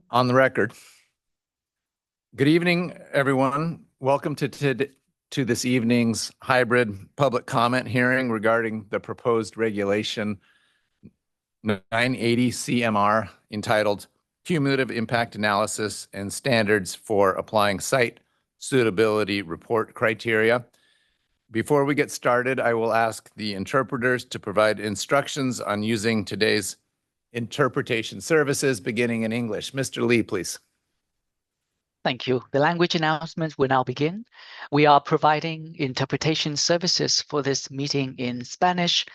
On the record. Good evening, everyone. Welcome to this evening's hybrid public comment hearing regarding the proposed regulation 980 CMR entitled Cumulative Impact Analysis and Standards for Applying Site Suitability Report Criteria. Before we get started, I will ask the interpreters to provide instructions on using today's interpretation services beginning in English. Mr. Lee, please. Thank you. The language announcements will now begin. We are providing interpretation services for this meeting in Spanish,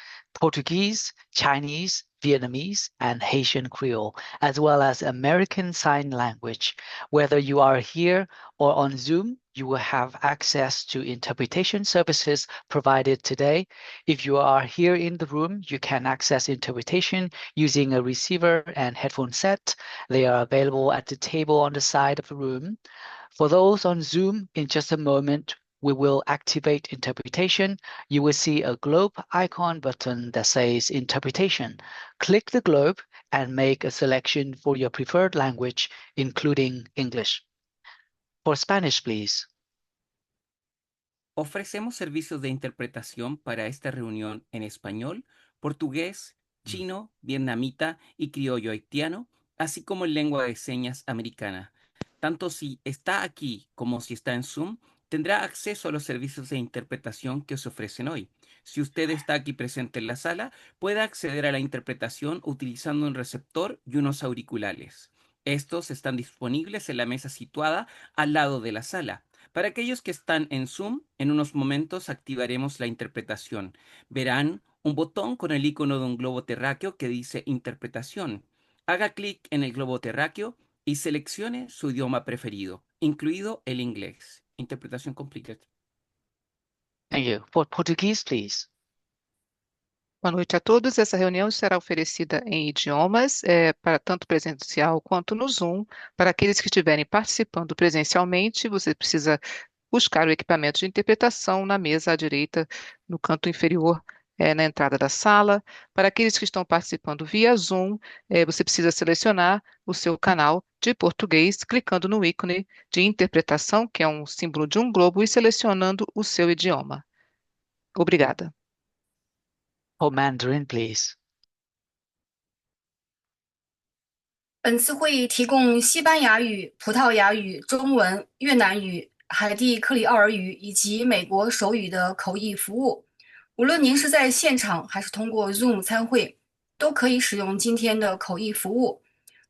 Portuguese, Chinese, Vietnamese, and Haitian Creole, as well as American Sign Language. Whether you are here or on Zoom, you will have access to interpretation services provided today. If you are here in the room, you can access interpretation using a receiver and headphone set. They are available at the table on the side of the room. For those on Zoom, in just a moment, we will activate interpretation. You will see a globe icon button that says interpretation. Click the globe and make a selection for your preferred language, including English. For Spanish, please. Ofrecemos servicios de interpretación para esta reunión en español, portugués, chino, vietnamita y criollo haitiano, así como en lengua de señas americana. Tanto si está aquí como si está en Zoom, tendrá acceso a los servicios de interpretación que se ofrecen hoy. Si usted está aquí presente en la sala, puede acceder a la interpretación utilizando un receptor y unos auriculares. Estos están disponibles en la mesa situada al lado de la sala. Para aquellos que están en Zoom, en unos momentos activaremos la interpretación. Verán un botón con el icono de un globo terráqueo que dice Interpretación. Haga clic en el globo terráqueo y seleccione su idioma preferido, incluido el inglés. Interpretación completed. Thank you. For Portuguese, please. Boa noite a todos. Essa reunião será oferecida em idiomas, para tanto presencial quanto no Zoom. Para aqueles que estiverem participando presencialmente, você precisa buscar o equipamento de interpretação na mesa à direita, no canto inferior, na entrada da sala. Para aqueles que estão participando via Zoom, você precisa selecionar o seu canal de português, clicando no ícone de interpretação, que é um símbolo de um globo, e selecionando o seu idioma. Obrigada. For Mandarin, please. 本次会议提供西班牙语、葡萄牙语、中文、越南语、海地克里奥尔语以及美国手语的口译服务。无论您是在现场还是通过 Zoom 参会，都可以使用今天的口译服务。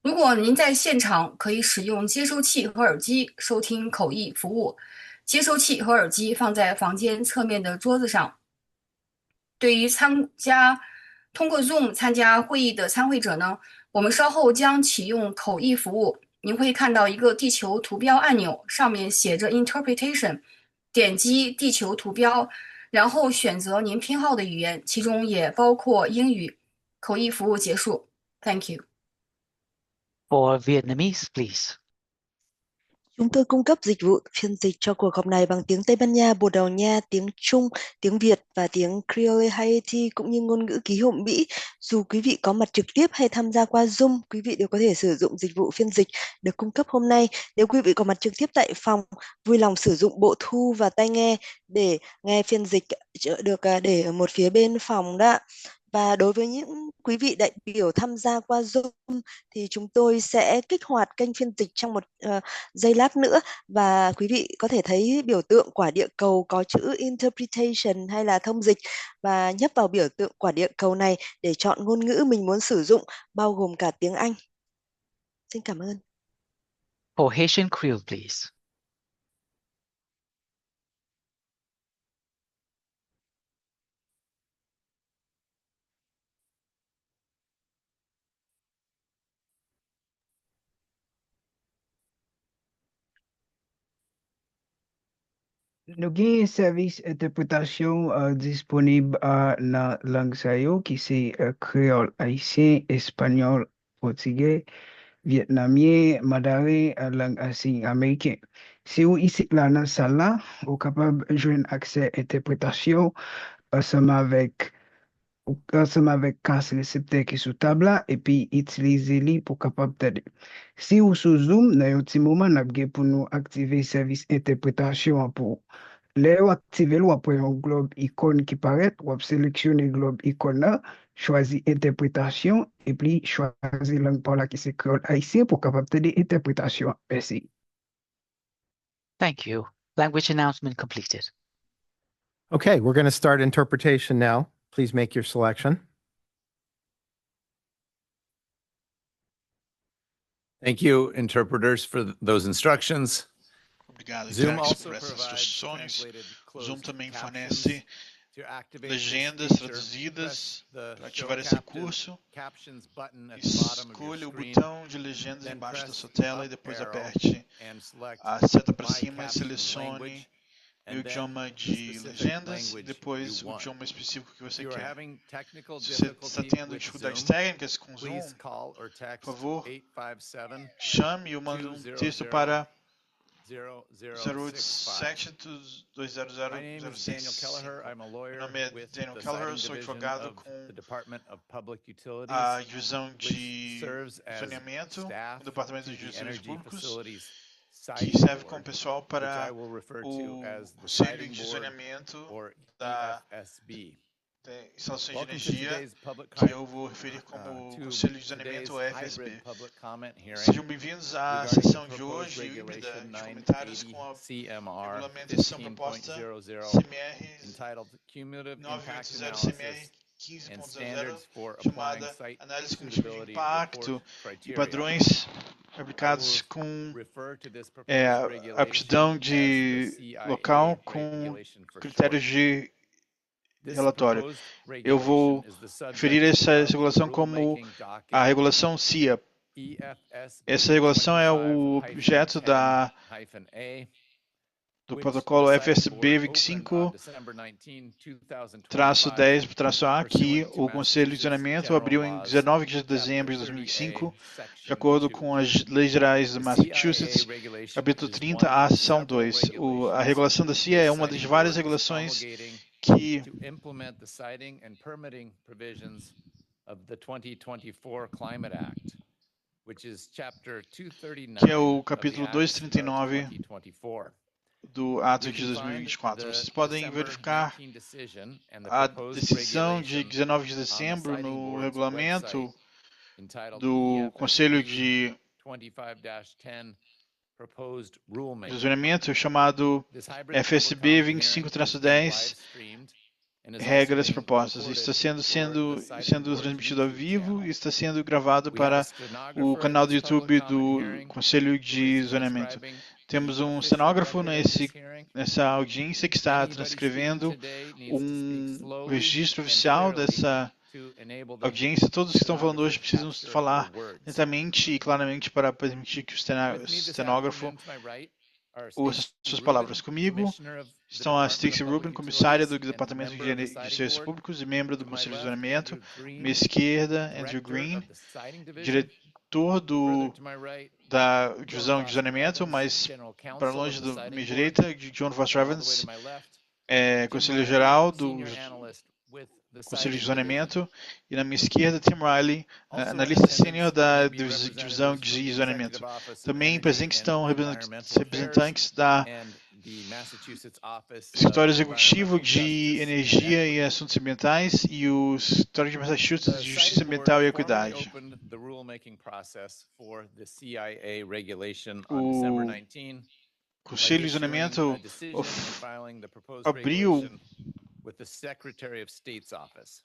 如果您在现场，可以使用接收器和耳机收听口译服务。接收器和耳机放在房间侧面的桌子上。对于通过 Zoom 参加会议的参会者呢，我们稍后将启用口译服务。您会看到一个地球图标按钮，上面写着 Interpretation， 点击地球图标，然后选择您偏好的语言，其中也包括英语。口译服务结束。Thank you. For Vietnamese, please. Chúng tôi cung cấp dịch vụ phiên dịch cho cuộc họp này bằng tiếng Tây Ban Nha, Bồ Đào Nha, tiếng Trung, tiếng Việt và tiếng Creole Haiti cũng như ngôn ngữ ký hiệu Mỹ. Dù quý vị có mặt trực tiếp hay tham gia qua Zoom, quý vị đều có thể sử dụng dịch vụ phiên dịch được cung cấp hôm nay. Nếu quý vị có mặt trực tiếp tại phòng, vui lòng sử dụng bộ thu và tai nghe để nghe phiên dịch được để ở một phía bên phòng đó. Và đối với những quý vị đại biểu tham gia qua Zoom thì chúng tôi sẽ kích hoạt kênh phiên dịch trong một giây lát nữa, và quý vị có thể thấy biểu tượng quả địa cầu có chữ Interpretation hay là thông dịch, và nhấp vào biểu tượng quả địa cầu này để chọn ngôn ngữ mình muốn sử dụng, bao gồm cả tiếng Anh. Xin cảm ơn. For Haitian Creole, please. Naging service interprétation disponible na langue sayo qui c'est créole haïtien, espagnol, portugais, vietnamien, mandarin, langue signe américain. Si vous ici là dans la salle là, vous capable de joindre accès interprétation ensemble avec ensemble avec casse récepteur qui sous table là, et puis utiliser lui pour capable t'aider. Si ou sous Zoom, dans un petit moment, n'a pour nous activer service interprétation pour là, ou activer ou après un globe icône qui paraît, ou sélectionner globe icône là, choisir interprétation et puis choisir langue par là qui c'est créole haïtien pour capable t'aider interprétation. Merci. Thank you. Language announcement completed. Okay, we're going to start interpretation now. Please make your selection. Thank you, interpreters, for those instructions. Obrigado, Zoom Interax, also por essas provides instruções. translated closed Zoom também captions. fornece To activate this legendas feature, traduzidas. press the Para Show ativar esse Caption- curso, Captions button at the bottom of your escolha o screen, botão de legendas then embaixo da press sua the tela e up depois arrow aperte and select a seta para My cima e Caption selecione Language, o and then idioma the de specific legendas e language depois you o want. idioma específico que If você you are quer. having technical Se você está difficulty tendo with dificuldades Zoom, técnicas com Zoom, please call or text por favor, 857 chame ou mande um texto para 0065. 087-200-065. My name is Daniel Kelleher. I'm a lawyer Meu nome é with Daniel the Kelleher, Siting sou Division advogado of com the Department of Public a Utilities, divisão which de serves as saneamento staff do Departamento to de the Serviços Energy Públicos, Facilities que Siting serve como Board, pessoal which I para will refer to o as the Conselho Siting de Board Saneamento or da EFSB. Instalações de Welcome to Energia, today's public que eu vou referir como to Conselho de today's Saneamento ou FSB. hybrid public comment hearing Sejam bem-vindos à regarding sessão the de proposed hoje, híbrida, regulation de comentários com a 980 CMR regulamentação proposta 15.00 CMR entitled Cumulative Impact 980 Analysis CMR and 15.00, Standards for Applying chamada Site Análise Cognitiva de Suitability Impacto Report e Criteria. padrões I aplicados will com refer to this a proposed regulation aptidão as the de CIA local com regulation for critérios short. de This relatório. proposed Eu vou regulation is the subject referir essa of the regulação como rulemaking docket a regulação CIA. EFSB Essa regulação é o objeto 25-10-A, do which protocolo the Siting FSB Board opened on December 19, 2025, 25-10-A, que pursuant to o Conselho de Massachusetts Saneamento General abriu em Laws, 19 de Chapter dezembro de 30A, 2005, de Section acordo 2. com as leis gerais de The Massachusetts, CIA regulation capítulo is 30, one a of seção several 2. A regulations regulação da CIA é uma das Siting várias Board is regulações promulgating que to implement the siting and permitting provisions of the 2024 Climate Act, which is Chapter 239 que é o of the capítulo Acts of 239 2024. do ato You de can find 2024. the Vocês podem December verificar 19 decision and the a proposed decisão de regulation 19 de on the dezembro Siting no Board's regulamento website entitled do Conselho EFSB de 25-10 Proposed Rulemaking. Zoneamento chamado This hybrid public FSB comment hearing is being 25-10 live-streamed and is also regras being propostas. recorded Está sendo for the Siting sendo Board's transmitido ao YouTube vivo channel. e está sendo gravado We have a para o stenographer at canal do this public YouTube comment do hearing Conselho who de is Zoneamento. transcribing Temos the um official cenógrafo record of this nessa hearing. audiência que está Anybody speaking transcrevendo today needs to speak slowly registro and oficial clearly dessa to enable the audiência. Todos que estão falando hoje precisam capture falar their words. lentamente e claramente para permitir que o With me this cenógrafo afternoon, to my right, are ouça Stacey suas Rubin, palavras. Comigo Commissioner of the estão a Department of Stacey Public Rubin, comissária do Utilities and Departamento member of the de Siting Serviços Board. Públicos e membro do To my Conselho de left, Zoneamento. Andrew Green, Minha esquerda, Andrew Director Green, of the Siting Division. diretor Further to my right, da Joan divisão de Voss zoneamento, Evans, mas General Counsel para of longe the da Siting minha Board. direita, de John Voss And all the way Evans, to my left, Tim Conselheiro Riley, Geral do Senior Analyst with the Conselho de Siting Division. Zoneamento, e na minha esquerda, Tim Riley, Also in analista attendance sênior da will be divisão representatives from de the zoneamento. Executive Office of Também Energy presentes and estão Environmental Affairs representantes da and the Massachusetts Office of Escritório Executivo Environmental de Justice and Energia e Equity. Assuntos Ambientais e o Escritório de Massachusetts The de Justiça Siting Board Ambiental e formally Equidade. opened the rulemaking process for the CIA regulation on December O 19 by Conselho de issuing a Zoneamento decision and filing the proposed abriu regulation with the Secretary of State's office.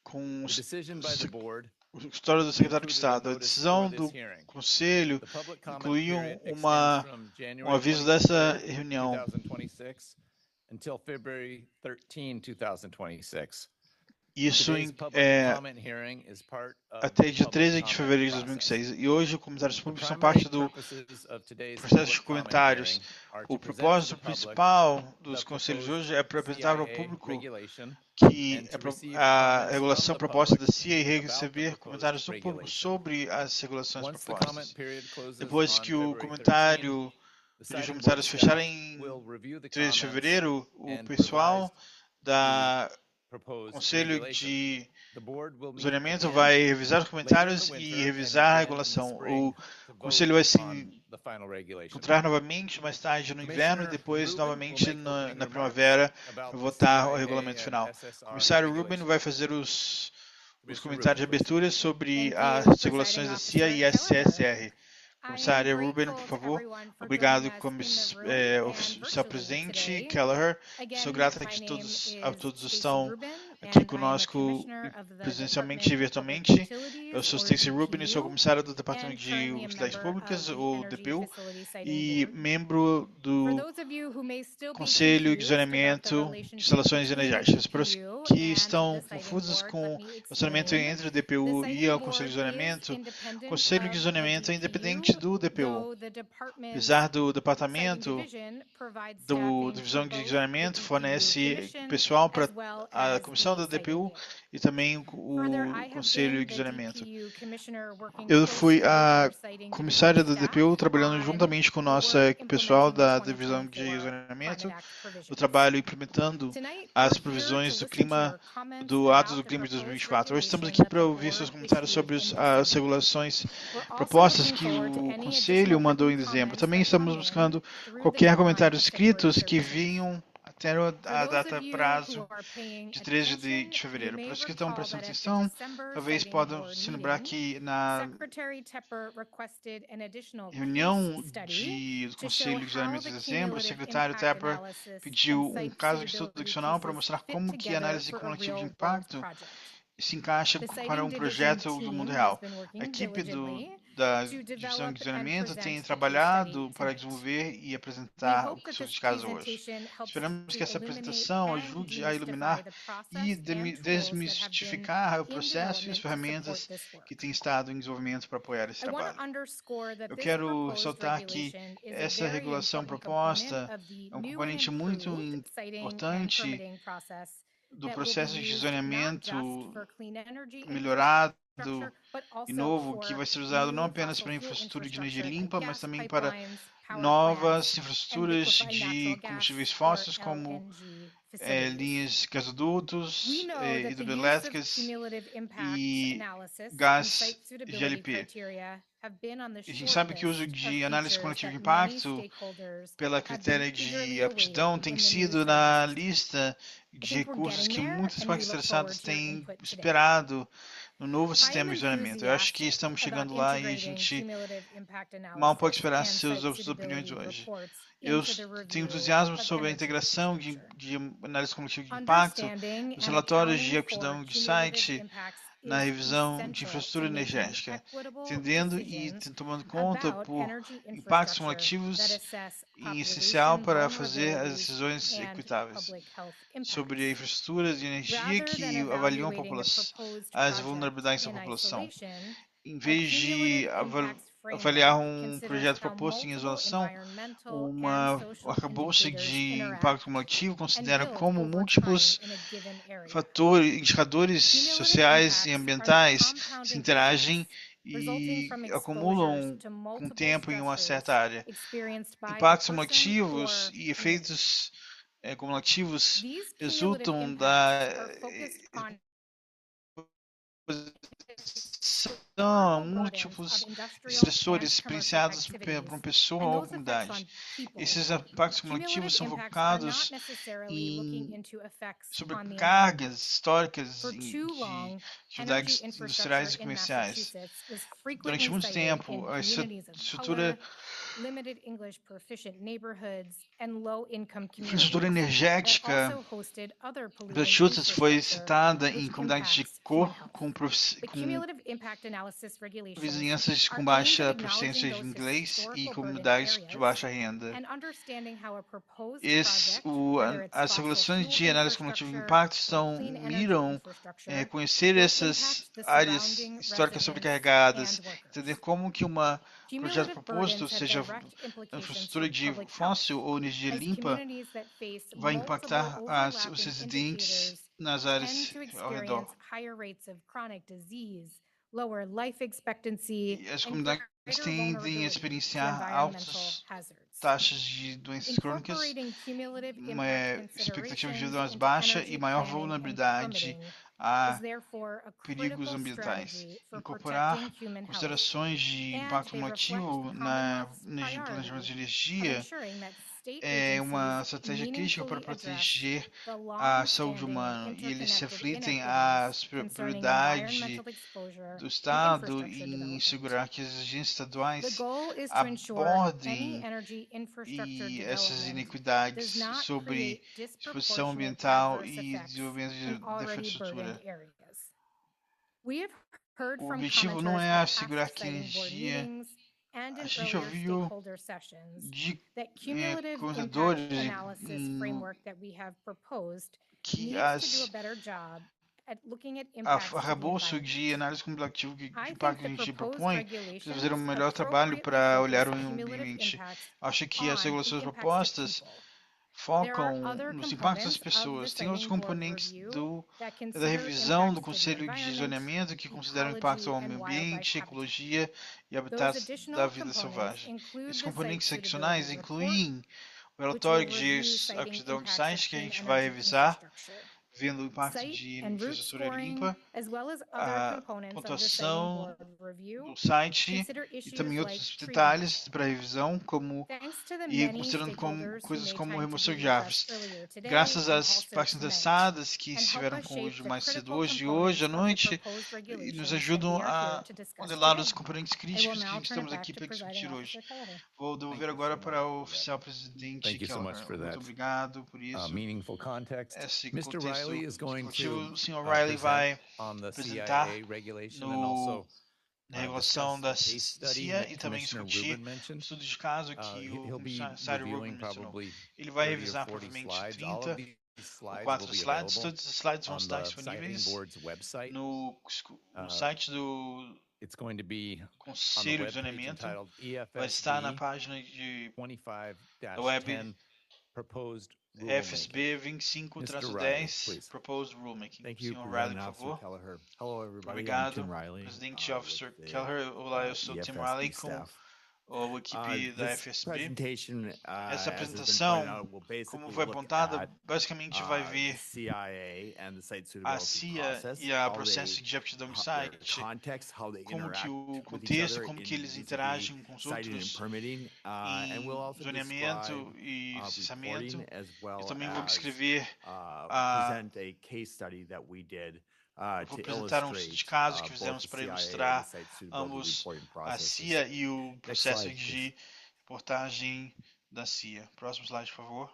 com The decision by the board o Escritório do Secretário de included a Estado. A notice decisão for do this hearing. Conselho The public comment incluiu period extends from January aviso dessa 23rd, reunião 2026 until February 13, 2026. Isso Today's public é comment hearing is part of até the dia public 13 de comment fevereiro de process. 2006. E hoje, comentários The públicos são primary parte do purposes of today's processo de public comment comentários. hearing are O to present to propósito the public principal dos the conselhos proposed hoje é para apresentar ao CIA público regulation que and to receive a comments regulação from the proposta da public CIA e about the receber proposed comentários do público regulation. sobre as regulações Once the comment propostas. period closes Depois on que o February 13, comentário the os Siting Board comentários staff fecharem will review the 13 de comments fevereiro, o and pessoal revise da O Conselho de Zoneamento vai revisar os comentários e revisar a regulação. O Conselho vai se encontrar novamente mais tarde no inverno e depois novamente na primavera para votar o regulamento final. O comissário Rubin vai fazer os comentários de abertura sobre as regulações da CIA e SSR. Comissária Rubin, por favor. Obrigado, oficial presidente Kelleher. Sou grata que todos estão aqui conosco presencialmente e virtualmente. Eu sou Stacey Rubin e sou comissária do Departamento de Utilidades Públicas, ou DPU, e membro do Conselho de Zoneamento de Instalações Energéticas. Para os que estão confusos com o relacionamento entre o DPU e o Conselho de Zoneamento, o Conselho de Zoneamento é independente do DPU. Apesar do Departamento da Divisão de Zoneamento fornece pessoal para a Comissão da DPU e também o Conselho de Zoneamento. Eu fui a comissária da DPU trabalhando juntamente com o nosso pessoal da Divisão de Zoneamento. Eu trabalho implementando as provisões do Ato do Clima de 2024. Hoje estamos aqui para ouvir seus comentários sobre as regulações propostas que o Conselho mandou em dezembro. Também estamos buscando qualquer comentário escrito que venham até a data prazo de 13 de fevereiro. Para os que estão prestando atenção, talvez podam se lembrar que na reunião do Conselho de Zoneamento de dezembro, o secretário Tepper pediu um caso de estudo adicional para mostrar como que a análise cumulativa de impacto se encaixa para um projeto do mundo real. A equipe da Divisão de Zoneamento tem trabalhado para desenvolver e apresentar o estudo de caso hoje. Esperamos que essa apresentação ajude a iluminar e desmistificar o processo e as ferramentas que têm estado em desenvolvimento para apoiar esse trabalho. Eu quero ressaltar que essa regulação proposta é um componente muito importante do processo de zoneamento melhorado e novo, que vai ser usado não apenas para infraestrutura de energia limpa, mas também para novas infraestruturas de combustíveis fósseis, como linhas de gasodutos, hidroelétricas e gás GLP. A gente sabe que o uso de análise cumulativa de impacto pela critério de aptidão tem sido na lista de recursos que muitas partes interessadas têm esperado no novo sistema de zoneamento. Eu acho que estamos chegando lá e a gente mal pode esperar suas opiniões hoje. Eu tenho entusiasmo sobre a integração de análise cumulativa de impacto nos relatórios de aptidão de site na revisão de infraestrutura energética, entendendo e tomando conta por impactos cumulativos e essencial para fazer as decisões equitáveis sobre a infraestrutura de energia que avaliam as vulnerabilidades da população. Em vez de avaliar um projeto proposto em isolação, um arcabouço de impacto cumulativo considera como múltiplos indicadores sociais e ambientais se interagem e acumulam com o tempo em uma certa área. Impactos cumulativos e efeitos cumulativos resultam da são múltiplos estressores experienciados por uma pessoa ou comunidade. Esses impactos cumulativos são focados em sobrecargas históricas de atividades industriais e comerciais. Durante muito tempo, a estrutura energética Massachusetts foi citada em comunidades de cor com vizinhanças com baixa proficiência de inglês e comunidades de baixa renda. As regulações de análise cumulativa de impacto miram conhecer essas áreas históricas sobrecarregadas, entender como que um projeto proposto, seja infraestrutura de fóssil ou energia limpa, vai impactar os residentes nas áreas ao redor. E as comunidades tendem a experienciar altos taxas de doenças crônicas, uma expectativa de vida mais baixa e maior vulnerabilidade a perigos ambientais. Incorporar considerações de impacto cumulativo no planejamento de energia é uma estratégia crítica para proteger a saúde humana e eles refletem as prioridades do Estado em assegurar que as agências estaduais abordem essas inequidades sobre exposição ambiental e desenvolvimento de infraestrutura. O objetivo não é assegurar que a energia. A gente ouviu de contadores que arcabouço de análise cumulativa de impacto que a gente propõe precisa fazer um melhor trabalho para olhar o meio ambiente. Acho que as regulações propostas focam nos impactos das pessoas. Tem outros componentes da revisão do Conselho de Zoneamento que consideram impactos ao meio ambiente, ecologia e habitats da vida selvagem. Esses componentes adicionais incluem o relatório de aptidão de site que a gente vai revisar, vendo o impacto de infraestrutura limpa, a pontuação do site e também outros detalhes para revisão, e considerando coisas como remoção de árvores. Graças às partes interessadas que estiveram conosco mais cedo hoje e hoje à noite, nos ajudam a modelar os componentes críticos que estamos aqui para discutir hoje. Vou devolver agora para o oficial presidente Kelleher. Muito obrigado por isso. Esse contexto executivo, o Sr. Riley vai apresentar na regulação da CIA e também discutir o estudo de caso que o Sr. Rubin mencionou. Ele vai revisar provavelmente 30 ou 4 slides. Todos os slides vão estar disponíveis no site do Conselho de Zoneamento. Vai estar na página da web FSB 25-10, Proposed Rulemaking. Sr. Riley, por favor. Obrigado, Presidente Officer Kelleher. Olá, eu sou Tim Riley com a equipe da FSB. Essa apresentação, como foi apontada, basicamente vai ver a CIA e o processo de aptidão de site, como que o contexto, como que eles interagem com os outros em zoneamento e licenciamento. Eu também vou descrever vou apresentar um estudo de caso que fizemos para ilustrar ambos a CIA e o processo de reportagem da CIA. Próximo slide, por favor.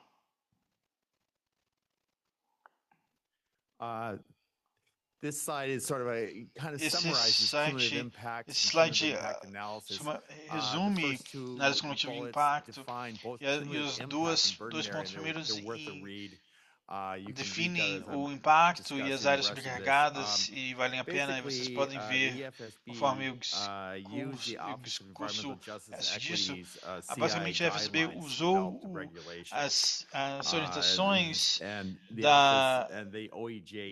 This slide is sort of a kind of Esse summarizes cumulative impacts. Esse slide resume análise cumulativa de impacto e os dois pontos primeiros definem o impacto e as áreas sobrecarregadas e valem a pena, e vocês podem ver conforme o discurso disso. Basicamente a FSB usou as orientações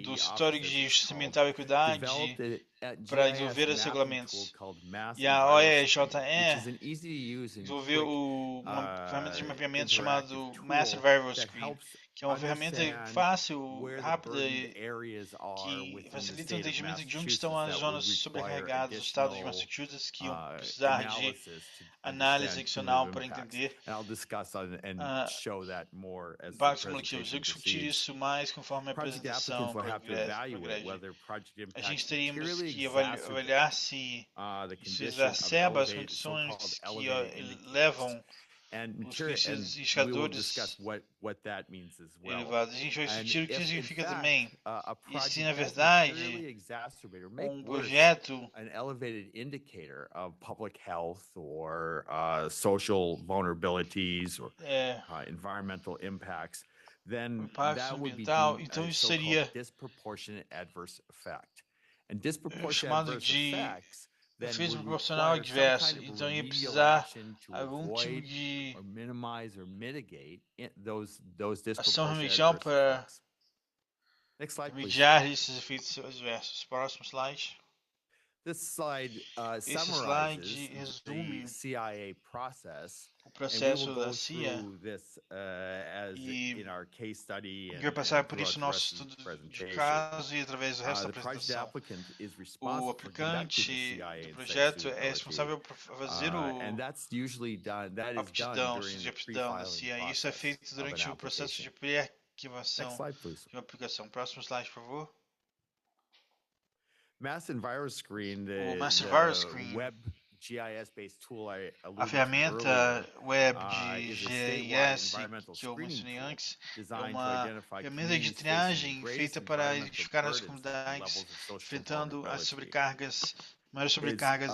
do histórico de justiça ambiental e equidade para desenvolver os regulamentos. E a OEJE desenvolveu uma ferramenta de mapeamento chamado Master Variable Screen, que é uma ferramenta fácil, rápida e que facilita o entendimento de onde estão as zonas sobrecarregadas do estado de Massachusetts que iam precisar de análise adicional para entender impactos cumulativos. Eu discutir isso mais conforme a apresentação progrede. A gente teríamos que avaliar se isso exacerba as condições que levam os indicadores elevados. A gente vai discutir o que significa também. E se, na verdade, um projeto social vulnerabilities or environmental impacts, then that would be então isso seria chamado de efeito proporcional adverso. Então ia precisar algum tipo de ação remedial para remediar esses efeitos adversos. Próximo slide. This slide Esse slide summarizes resume the CIA process, o and we will processo go da CIA through this as e in our case study vai and passar por throughout isso the no rest nosso of the estudo de presentation. caso e através do resto da The project apresentação. applicant is O responsible for conducting the aplicante CIA do and site projeto é suitability, responsável por fazer and that's usually done. That a is done aptidão, during de the aptidão da pre-filing CIA. Isso é process feito of an durante o processo de application. Next pré-arquivação slide, please. de uma aplicação. Próximo slide, por favor. Mass Enviroscreen, O Mass the Enviroscreen, web GIS-based tool I a alluded to ferramenta earlier, web is de a statewide GIS environmental que eu screening mencionei tool antes é designed to uma identify ferramenta de communities facing the triagem greatest feita para environmental identificar as burdens and comunidades levels of social enfrentando as vulnerability. sobrecargas, maiores Its sobrecargas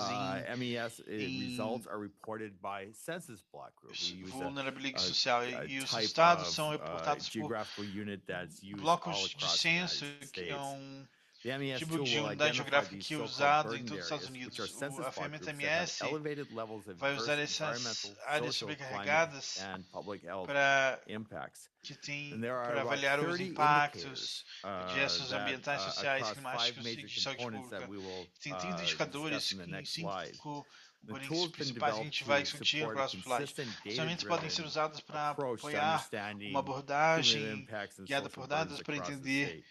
MES em results are reported by census block group. We use vulnerabilidade a social e os type resultados of são reportados por geographical unit that's used all blocos de across the United censo, que é States. The MES tipo tool de will unidade identify geográfica these que é so-called usado em burdened todos os Estados areas, which are Unidos. census A block ferramenta groups that have MS elevated levels of vai usar adverse essas environmental, áreas social, climate, sobrecarregadas and public health para impacts. que tem And there are para about avaliar os 30 impactos indicators diversos that ambientais, sociais, across 5 climáticos e major de saúde components that pública. we will Tem 30 discuss indicadores in the em next slide. 5 The componentes tool's been principais que a developed gente vai to discutir no support a próximo slide. consistent As ferramentas podem ser data-driven usadas para approach to apoiar understanding uma cumulative abordagem impacts and guiada social por dados burdens para across the entender state.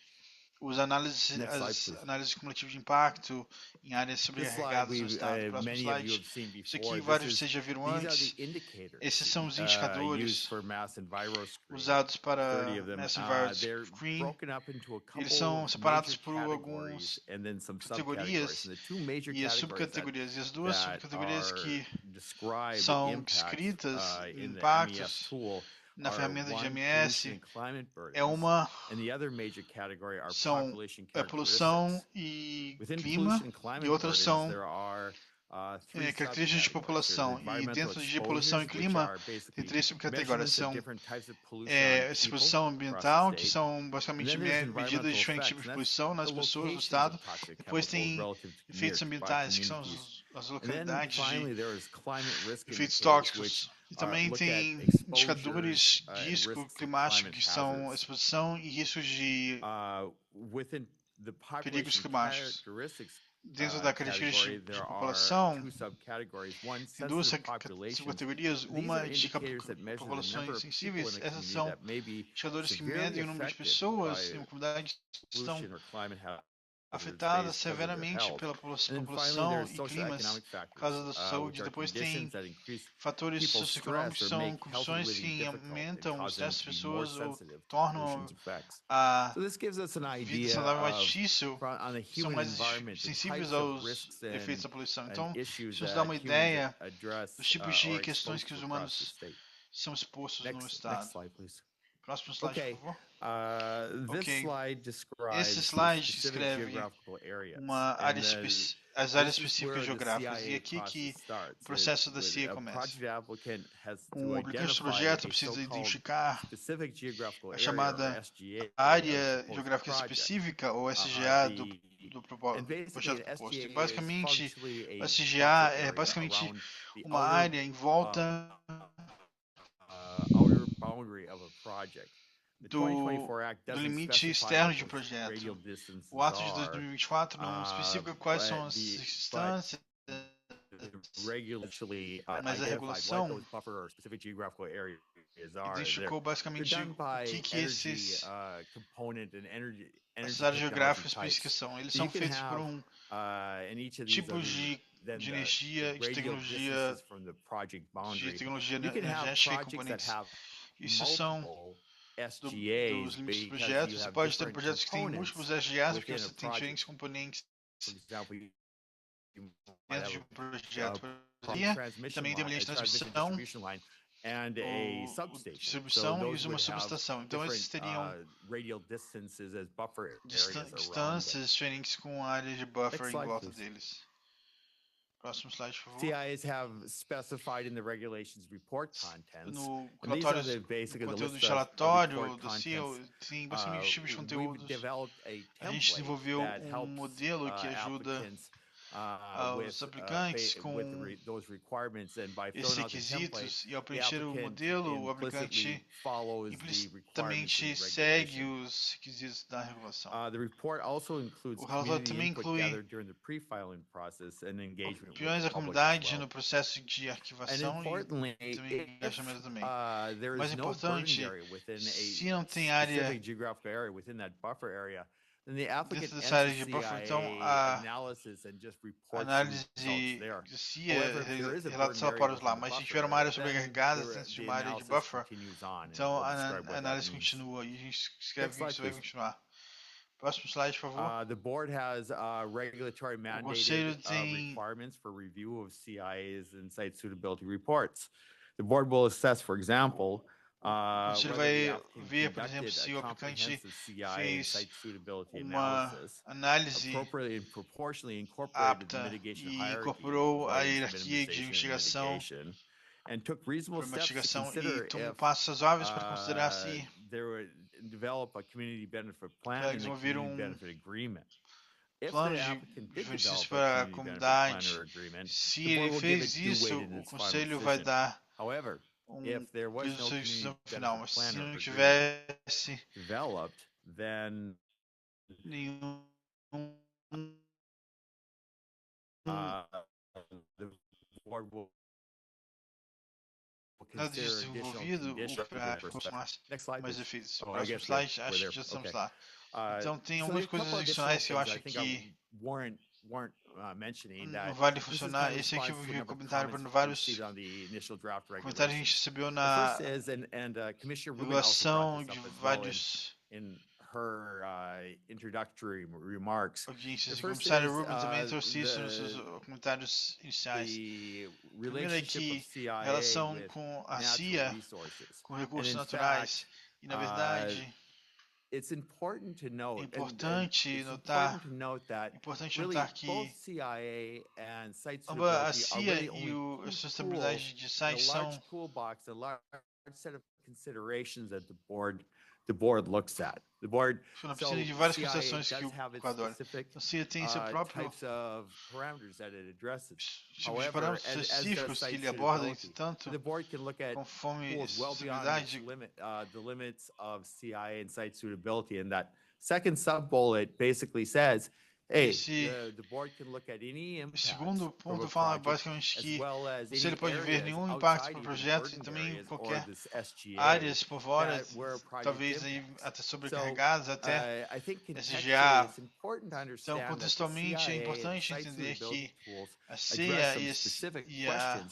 as Next slide, please. análises cumulativas de impacto em áreas This slide, sobrecarregadas no estado. Próximo many of you slide. have seen Isso before. aqui vários de vocês já viram These are antes. the indicators Esses são os used indicadores for Mass Enviroscreen. usados para 30 of them. Mass They're Enviroscreen. broken up into a couple Eles são separados major por categories algumas and then some categorias subcategories. And the two major e as categories subcategorias. E as duas that subcategorias que describe são impacts descritas in the MES impactos tool na ferramenta de one, MS pollution and climate burdens, é uma and the other major category are são population poluição characteristics. e Within clima pollution and climate e outras burdens, são there are three características de subcategories. população. There's E environmental dentro de poluição e exposures, which clima are tem basically 3 subcategórias. measurements of São different types of pollution on exposição people ambiental, across the que state. são And basicamente then there's medidas de environmental diferentes effects, tipos de and poluição that's nas the pessoas, no locations estado. of toxic Depois chemicals tem relative to efeitos nearby ambientais, que são communities. as And then localidades finally, de there is climate risk efeitos indicators, which tóxicos. E também look tem at exposures indicadores de and risco risks of climático, climate que são hazards. exposição e riscos de Within the perigos population climáticos. characteristics Dentro da category, característica there de are população, two subcategories. One, tem duas sensitive populations. subcategorias. These Uma are de indicators that measure the number populações of people in sensíveis. a Essas community são that may be indicadores que severely medem o número de affected pessoas by em uma comunidade que estão pollution or climate hazards afetadas faced because of their severamente health. pela And then finally, população there's e climas socioeconomic por factors, causa da which saúde. are Depois tem conditions that increase fatores people's socioeconômicos, stress or são make healthy condições living que difficult and aumentam o cause them estresse das to be more pessoas ou sensitive to tornam pollution's effects. a So this gives us an vida idea saudável mais of difícil, on the são human mais environment, the sensíveis types of aos risks efeitos da poluição. Então, and issues isso nos that dá uma humans ideia address dos tipos de or questões que exposed os to across the humanos state. são expostos no Next estado. slide, please. Próximo slide, Okay, por favor. this Ok. slide describes Esse the slide specific descreve geographical areas. uma And, área as áreas this is específicas where the geográficas. E CIA aqui que process starts. o processo da CIA A começa. project applicant has to O aplicante do identify projeto a precisa so-called identificar specific geographical a area, chamada or SGA, área of the proposed geográfica project. específica, ou SGA, do And projeto basically, an proposto. E SGA basicamente, is functionally o a SGA buffer é area basicamente around the uma outer, área em volta outer boundary of a project. The do 2024 Act do doesn't limite specify externo what de those radial projeto. distances O ato de are. 2024 não especifica quais são as distâncias, Regularly mas a identified what regulação those buffer or specific geographical areas are. identificou They're basicamente done o by que energy esses component and energy essas áreas geográficas technology específicas types. são. Eles So são you can feitos por have in each of these tipos de energia, de radial tecnologia, distances from the project de boundary. tecnologia You can have energética e projects that componentes. have Isso são multiple dos SGAs limites do because projeto. you Você have pode ter different projetos que têm components múltiplos SGAs, porque within você a tem diferentes project. componentes For example, you might dentro de have um projeto. transmission Também tem uma linha line, de a transmission transmissão distribution line and a ou substation. distribuição So e those uma would have subestação. Então esses different teriam radial distances as buffer areas around them. distâncias diferentes com áreas de buffer Next em slide, volta please. deles. Próximo slide, por favor. CIAs have specified in the regulations report contents. No And these are relatório, the basically the conteúdo list de of relatório report do CIA contents. tem basicamente tipos de We've conteúdos. developed a A gente template desenvolveu that helps modelo que ajuda applicants aos aplicantes com esses requisitos, e ao preencher o modelo, o aplicante implicitamente segue os requisitos da regulação. O relatório também inclui opiniões da comunidade no processo de arquivação e também engajamento também. Mais importante, se não tem área dentro dessa área de buffer, então a análise de CIA relata os relatórios lá, mas se tiver uma área sobrecarregada dentro de uma área de buffer, então a análise continua e a gente escreve que isso vai continuar. Próximo slide, por favor. O Conselho tem requirements for review of CIAs and site suitability reports. The board will assess, for example, o Conselho vai ver, por exemplo, se o aplicante fez uma análise apta e incorporou a hierarquia de investigação para investigação e tomou passos razoáveis para considerar se desenvolveram plano de benefícios para a comunidade. Se ele fez isso, o Conselho vai dar decisão final, mas se não tivesse nenhum nada disso desenvolvido para mais efeitos. Próximo slide, acho que já estamos lá. Então tem algumas coisas adicionais que eu acho que não vale funcionar. Esse aqui é o comentário para vários comentários que a gente recebeu na regulação de vários audiências. O comissário Rubin também trouxe isso nos seus comentários iniciais. Primeiro é que a relação com a CIA, com recursos naturais, e na verdade it's important to note, importante notar que ambas a CIA e a sustentabilidade de sites são the board looks at. The board na piscina de várias considerações que o Equador. A CIA tem seu próprio tipos de parâmetros específicos que ele aborda, entretanto, conforme sustentabilidade. The limits of CI and site suitability, and that second sub-bullet basically says, hey, the board can look at any impact. O segundo ponto fala basicamente que você ele pode ver nenhum impacto para o projeto e também qualquer áreas por fora, talvez aí até sobrecarregadas, até SGA. Então, contextualmente, é importante entender que a CIA e a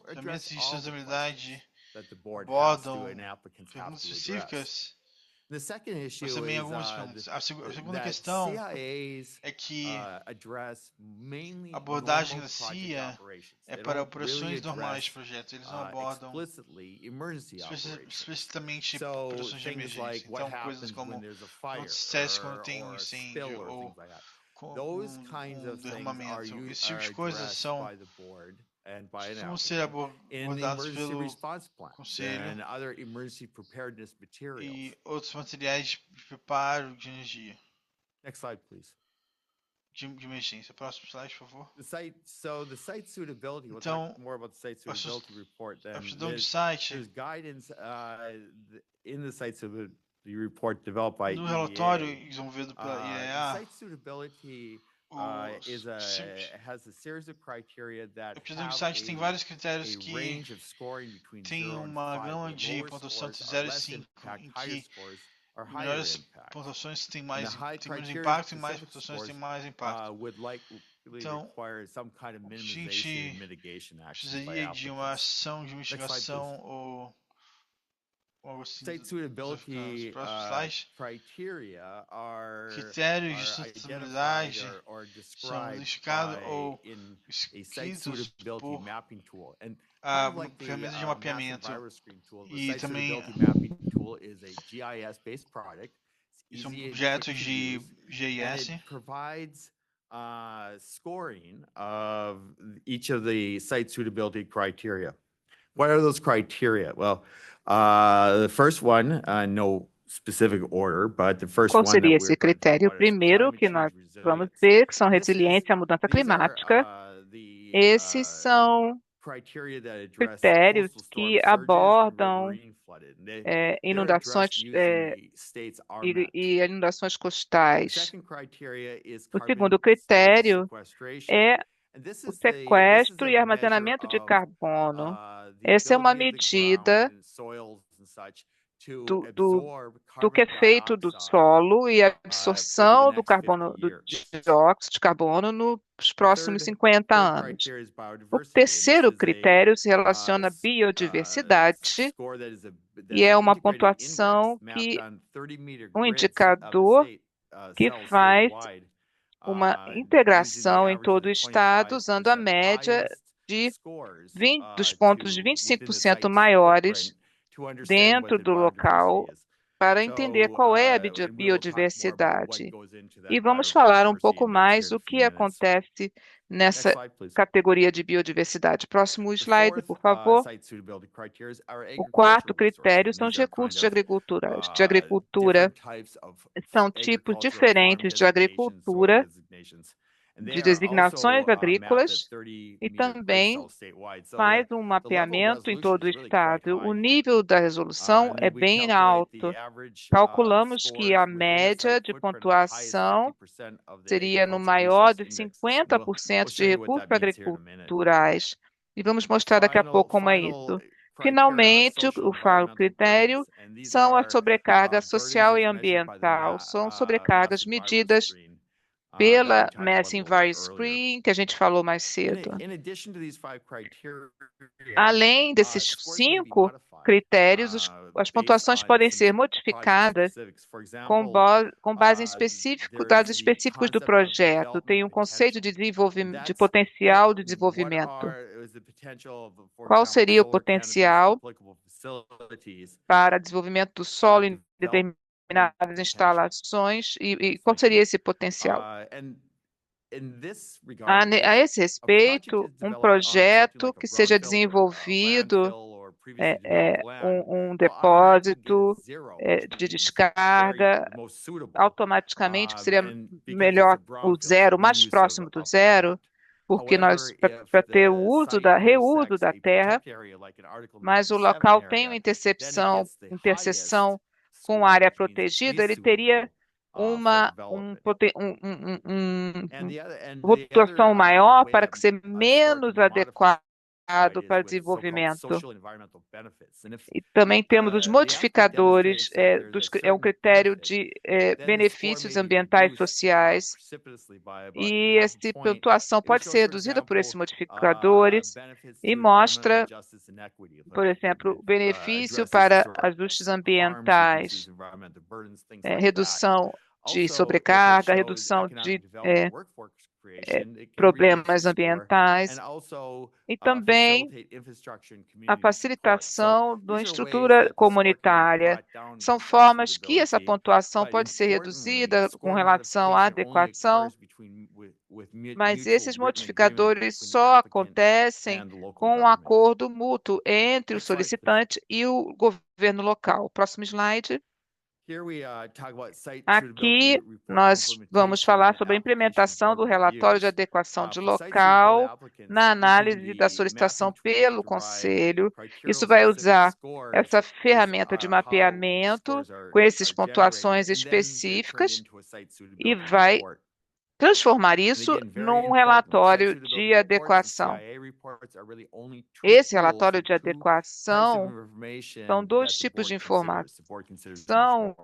ferramentas de sustentabilidade abordam perguntas específicas. Mas também algumas perguntas. A segunda questão é que a abordagem da CIA é para operações normais de projetos. Eles não abordam explicitamente operações de emergência. Então, coisas como acontece quando tem um incêndio ou derramamento. Esse tipo de coisas vão ser abordados pelo Conselho e outros materiais de preparo de energia. Next slide, please. De emergência. Próximo slide, por favor. The site suitability. We'll então, talk more about the site suitability report. A aptidão de site. There's guidance in the site suitability report developed by no relatório desenvolvido pela IEA. Site suitability has a series of criteria that aptidão de site tem vários critérios que tem uma gama de pontuação de 0 e 5, em que melhores pontuações têm menos impacto e mais pontuações têm mais impacto. Então, a gente precisaria de uma ação de mitigação ou algo assim. Site suitability critérios de sustentabilidade são identificados ou escritos por a ferramenta de mapeamento e também são projetos de GIS. Scoring of each of the site suitability criteria. What are those criteria? Well, the first one, no specific order, but the first Qual one that seria we're esse going to talk critério? about is Primeiro, climate que change nós vamos resilience. ver, que são And this is, resiliência à mudança these are climática. the Esses são criteria that address critérios coastal storm que surges and abordam riverine flooding. inundações They're addressed using the state's RMAP. e inundações The costais. second criteria is O carbon segundo storage critério sequestration. é And this o is this is sequestro a e armazenamento de measure of carbono. the Essa é uma ability of the ground medida and soils and such to do absorb que é carbon feito do dioxide solo e a over the absorção do next 50 carbono, do years. dióxido de carbono nos The próximos 50 third anos. criteria is O biodiversity, and this terceiro is critério se relaciona à a biodiversidade score that is e that's é an uma integrated pontuação index mapped que on 30-meter um grids of the indicador state que cells faz statewide, uma using the integração em average of todo o the estado, usando a 25% média highest de scores dos pontos de within the 25% site's maiores footprint to understand what dentro the do local biodiversity is. para entender So, qual é a and we will talk more about what biodiversidade. goes into E that vamos falar um biodiversity pouco index mais here in do a que few minutes. acontece Next nessa slide, please. categoria de biodiversidade. Próximo The slide, fourth por favor. site suitability criteria are O quarto agricultural resources, critério and são os these are recursos kind of de agricultura. different types of São tipos agricultural farm diferentes de designations, soil agricultura, designations. And they de are also designações mapped at agrícolas, 30 e meter grid também cells statewide. So faz um the level of mapeamento em resolution todo o is really quite estado. O high. nível da resolução And é then we bem calculate the alto. average Calculamos que a scores within a média site de footprint of the highest pontuação 50% of the seria no agricultural maior de resource indexes. And we'll 50% de show you what recursos that means here in a minute. agriculturais. E vamos mostrar daqui a pouco como é isso. Finalmente, o critério são a sobrecarga social e ambiental. São sobrecargas medidas pela Mass Environment Screen, que a gente falou mais cedo. Além desses 5 critérios, as pontuações podem ser modificadas com base em dados específicos do projeto. Tem um conceito de desenvolvimento, de potencial de desenvolvimento. Qual seria o potencial para desenvolvimento do solo em determinadas instalações e qual seria esse potencial? A esse respeito, um projeto que seja desenvolvido, um depósito de descarga, automaticamente, que seria melhor o zero, mais próximo do zero, porque nós, para ter o reuso da terra, mas o local tem uma interseção com área protegida, ele teria uma rotação maior para que seja menos adequado para desenvolvimento. E também temos os modificadores, é um critério de benefícios ambientais e sociais, e essa pontuação pode ser reduzida por esses modificadores e mostra, por exemplo, o benefício para ajustes ambientais, redução de sobrecarga, redução de problemas ambientais e também a facilitação da estrutura comunitária. São formas que essa pontuação pode ser reduzida com relação à adequação, mas esses modificadores só acontecem com um acordo mútuo entre o solicitante e o governo local. Próximo slide. Aqui nós vamos falar sobre a implementação do relatório de adequação de local na análise da solicitação pelo Conselho. Isso vai usar essa ferramenta de mapeamento com essas pontuações específicas e vai transformar isso num relatório de adequação. Esse relatório de adequação são 2 tipos de informação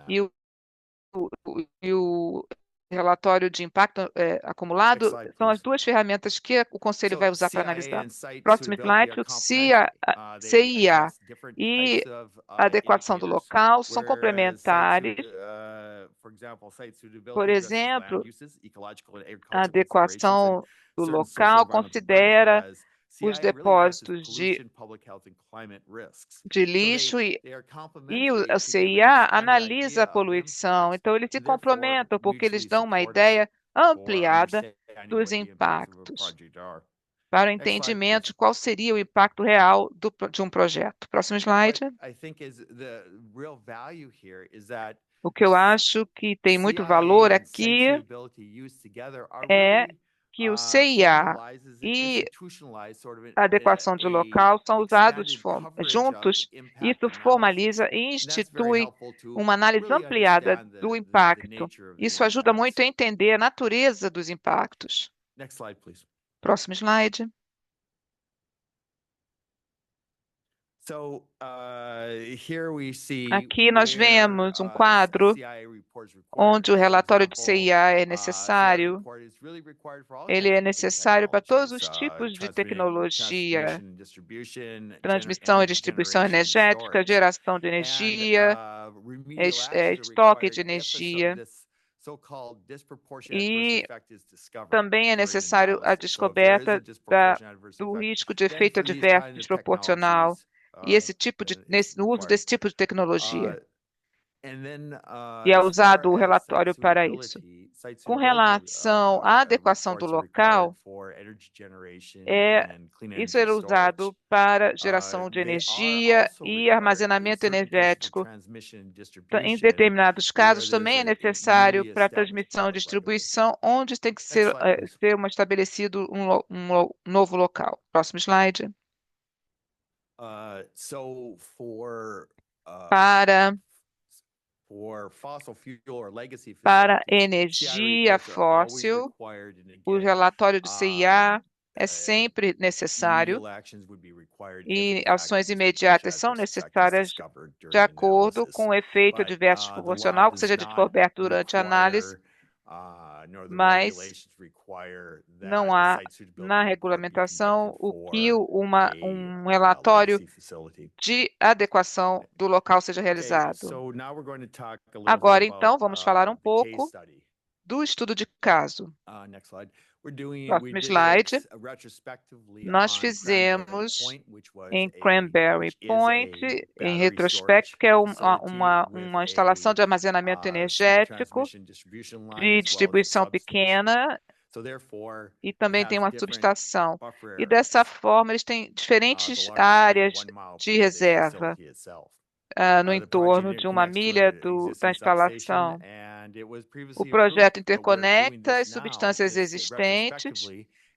e o relatório de impacto acumulado são as 2 ferramentas que o Conselho vai usar para analisar. Próximo slide, o CIA e a adequação do local são complementares. Por exemplo, a adequação do local considera os depósitos de lixo e o CIA analisa a poluição. Então, eles se complementam porque eles dão uma ideia ampliada dos impactos. para o Next slide, entendimento please. de qual seria o impacto real de um projeto. Próximo slide. What I think is the real value here is that O que eu acho que tem muito valor CIA and site aqui suitability used together are é really que o CIA formalizes and e institutionalized sort of a adequação de local são usados expanded coverage of juntos. impact Isso analysis. formaliza e And that's very institui helpful to uma análise really ampliada understand do the impacto. nature of the Isso ajuda impacts. muito a entender a natureza dos impactos. Next slide, please. Próximo slide. So, here we see Aqui nós where, vemos quadro CIA reports required. onde o For relatório de example, CIA é CIA necessário. report is really required for all Ele types é of big necessário para todos os technologies, tipos de transmission, tecnologia, distribution, transmissão e energy distribuição generation and energética, storage. geração de And, energia, remedial actions are estoque de required if energia. this so-called disproportionate E adverse effect is discovered também é during necessário a analysis. So if there is a descoberta disproportionate adverse do effect, risco de then efeito for these adverso kinds of desproporcional technologies, e esse tipo no uso desse tipo de tecnologia. E é usado o relatório para isso. Com relação à adequação do local, isso era usado para geração de energia e armazenamento energético. Em determinados casos, também é necessário para a transmissão e distribuição, onde tem que ser estabelecido um novo local. Próximo slide. Para energia fóssil, o relatório do CIA é sempre necessário e ações imediatas são necessárias de acordo com o efeito adverso desproporcional que seja descoberto durante a análise, mas não há na regulamentação o que um relatório de adequação do local seja realizado. Agora, então, vamos falar um pouco do estudo de caso. Próximo slide. Nós fizemos em Cranberry Point, em retrospecto, que é uma instalação de armazenamento energético de distribuição pequena e também tem uma subestação. E dessa forma, eles têm diferentes áreas de reserva no entorno de 1 milha da instalação. O projeto interconecta as substâncias existentes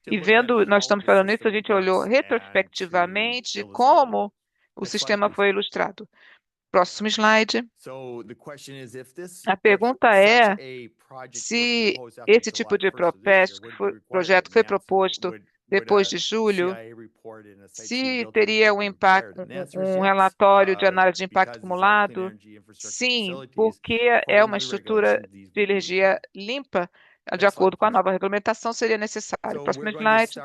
e nós estamos falando isso, a gente olhou retrospectivamente de como o sistema foi ilustrado. Próximo slide. A pergunta é se esse tipo de projeto foi proposto depois de julho, se teria um relatório de análise de impacto acumulado. Sim, porque é uma estrutura de energia limpa, de acordo com a nova regulamentação, seria necessário. Próximo slide.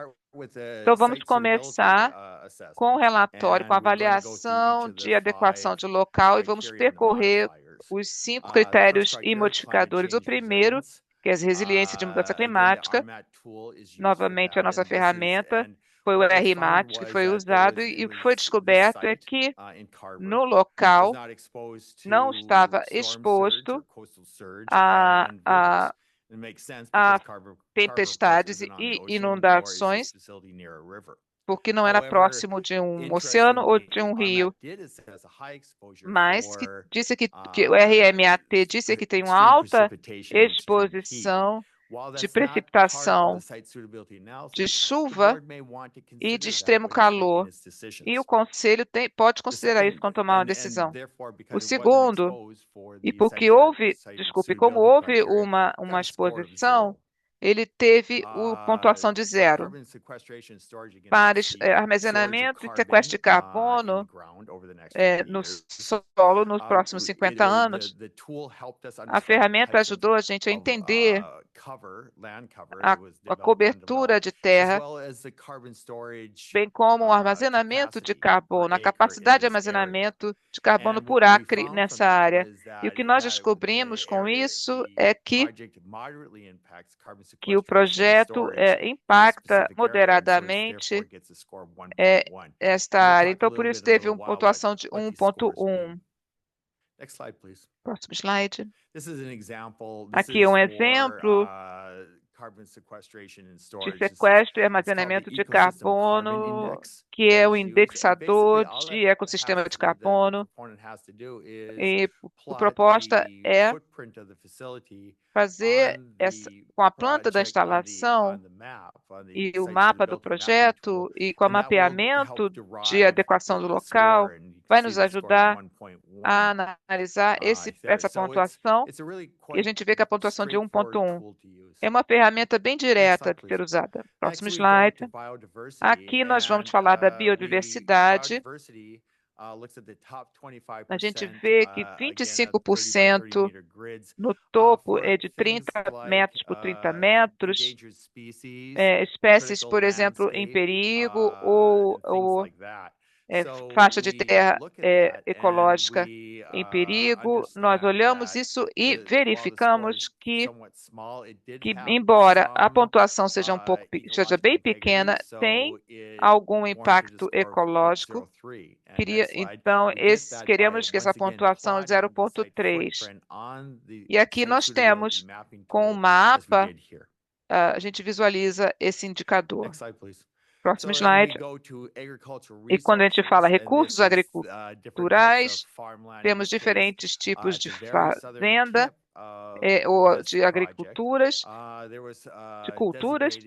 Então, vamos começar com o relatório, com a avaliação de adequação de local e vamos percorrer os 5 critérios e modificadores. O primeiro, que é a resiliência de mudança climática. Novamente, a nossa ferramenta foi o RMAT que foi usado e o que foi descoberto é que no local não estava exposto a tempestades e inundações, porque não era próximo de um oceano ou de um rio, mas que disse que o RMAT disse que tem uma alta exposição de precipitação, de chuva e de extremo calor. E o Conselho pode considerar isso quando tomar uma decisão. O segundo, e porque como houve uma exposição, ele teve pontuação de 0. Para armazenamento e sequestro de carbono no solo nos próximos 50 anos, a ferramenta ajudou a gente a entender a cobertura de terra, bem como o armazenamento de carbono, a capacidade de armazenamento de carbono por acre nessa área. E o que nós descobrimos com isso é que o projeto impacta moderadamente esta área. Então, por isso teve uma pontuação de 1.1. Próximo slide. Aqui é um exemplo de sequestro e armazenamento de carbono, que é o indexador de ecossistema de carbono. E a proposta é fazer com a planta da instalação e o mapa do projeto e com o mapeamento de adequação do local, vai nos ajudar a analisar essa pontuação, e a gente vê que a pontuação de 1.1 é uma ferramenta bem direta de ser usada. Próximo slide. Aqui nós vamos falar da biodiversidade. A gente vê que 25% no topo é de 30 metros por 30 metros, espécies, por exemplo, em perigo ou faixa de terra ecológica em perigo. Nós olhamos isso e verificamos que embora a pontuação seja bem pequena, tem algum impacto ecológico. Então, queremos que essa pontuação 0.3. E aqui nós temos, com o mapa, a gente visualiza esse indicador. Próximo slide. E quando a gente fala recursos agriculturais, temos diferentes tipos de fazenda ou de agriculturas, de culturas.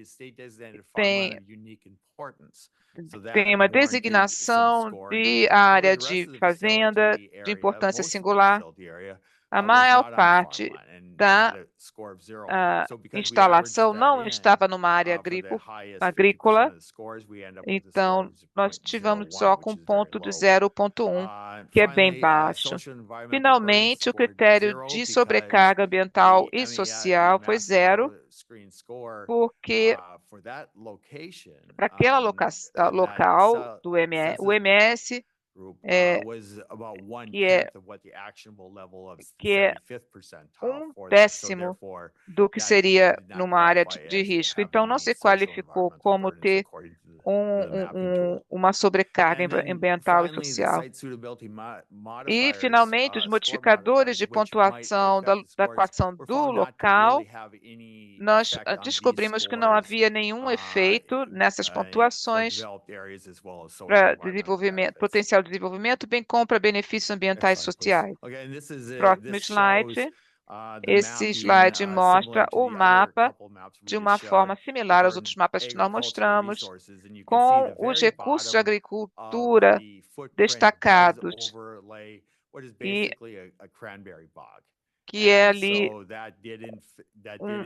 Tem uma designação de área de fazenda de importância singular. A maior parte da instalação não estava numa área agrícola, então nós tivemos só com ponto de 0.1, que é bem baixo. Finalmente, o critério de sobrecarga ambiental e social foi 0, porque para aquele local do OMS, que é 1/10 do que seria numa área de risco. Então, não se qualificou como ter uma sobrecarga ambiental e social. E, finalmente, os modificadores de pontuação da adequação do local, nós descobrimos que não havia nenhum efeito nessas pontuações para potencial de desenvolvimento, bem como para benefícios ambientais e sociais. Próximo slide. Esse slide mostra o mapa de uma forma similar aos outros mapas que nós mostramos, com os recursos de agricultura destacados, e que é ali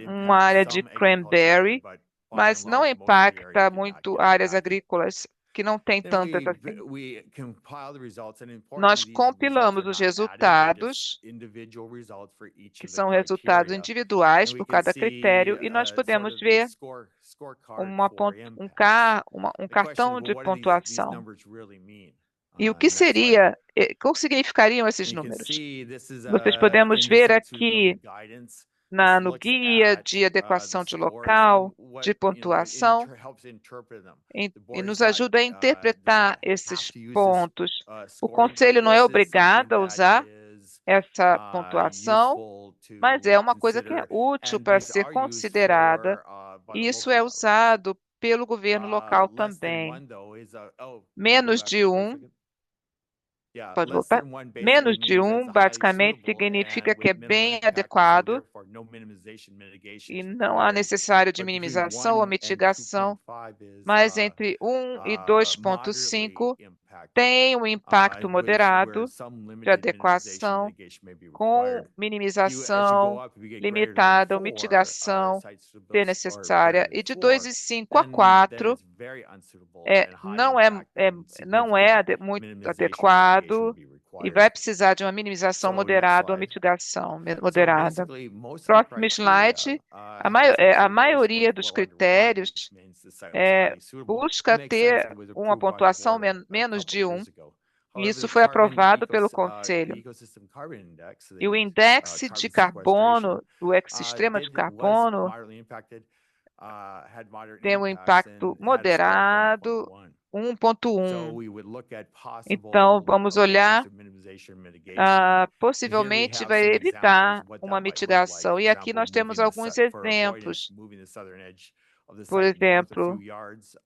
uma área de cranberry, mas não impacta muito áreas agrícolas que não tem tantas assim. Nós compilamos os resultados, que são resultados individuais por cada critério, e nós podemos ver um cartão de pontuação. E o que significariam esses números? Vocês podemos ver aqui no guia de adequação de local, de pontuação, e nos ajuda a interpretar esses pontos. O Conselho não é obrigado a usar essa pontuação, mas é uma coisa que é útil para ser considerada, e isso é usado pelo governo local também. Menos de 1, pode voltar? Menos de 1, basicamente, significa que é bem adequado e não há necessário de minimização ou mitigação, mas entre 1 e 2.5 tem um impacto moderado de adequação, com minimização limitada ou mitigação ser necessária, e de 2,5 a 4 não é muito adequado e vai precisar de uma minimização moderada ou mitigação moderada. Próximo slide. A maioria dos critérios busca ter uma pontuação menos de 1, e isso foi aprovado pelo Conselho. E o índice de carbono, do ecossistema de carbono, tem um impacto moderado, 1.1. we would look at Então, possible vamos approaches olhar, to minimization and mitigation. possivelmente have vai some evitar examples of what that uma might look mitigação. like. E aqui Example, nós temos moving the alguns site for avoidance, exemplos. moving the southern edge of the Por site north a exemplo, few yards,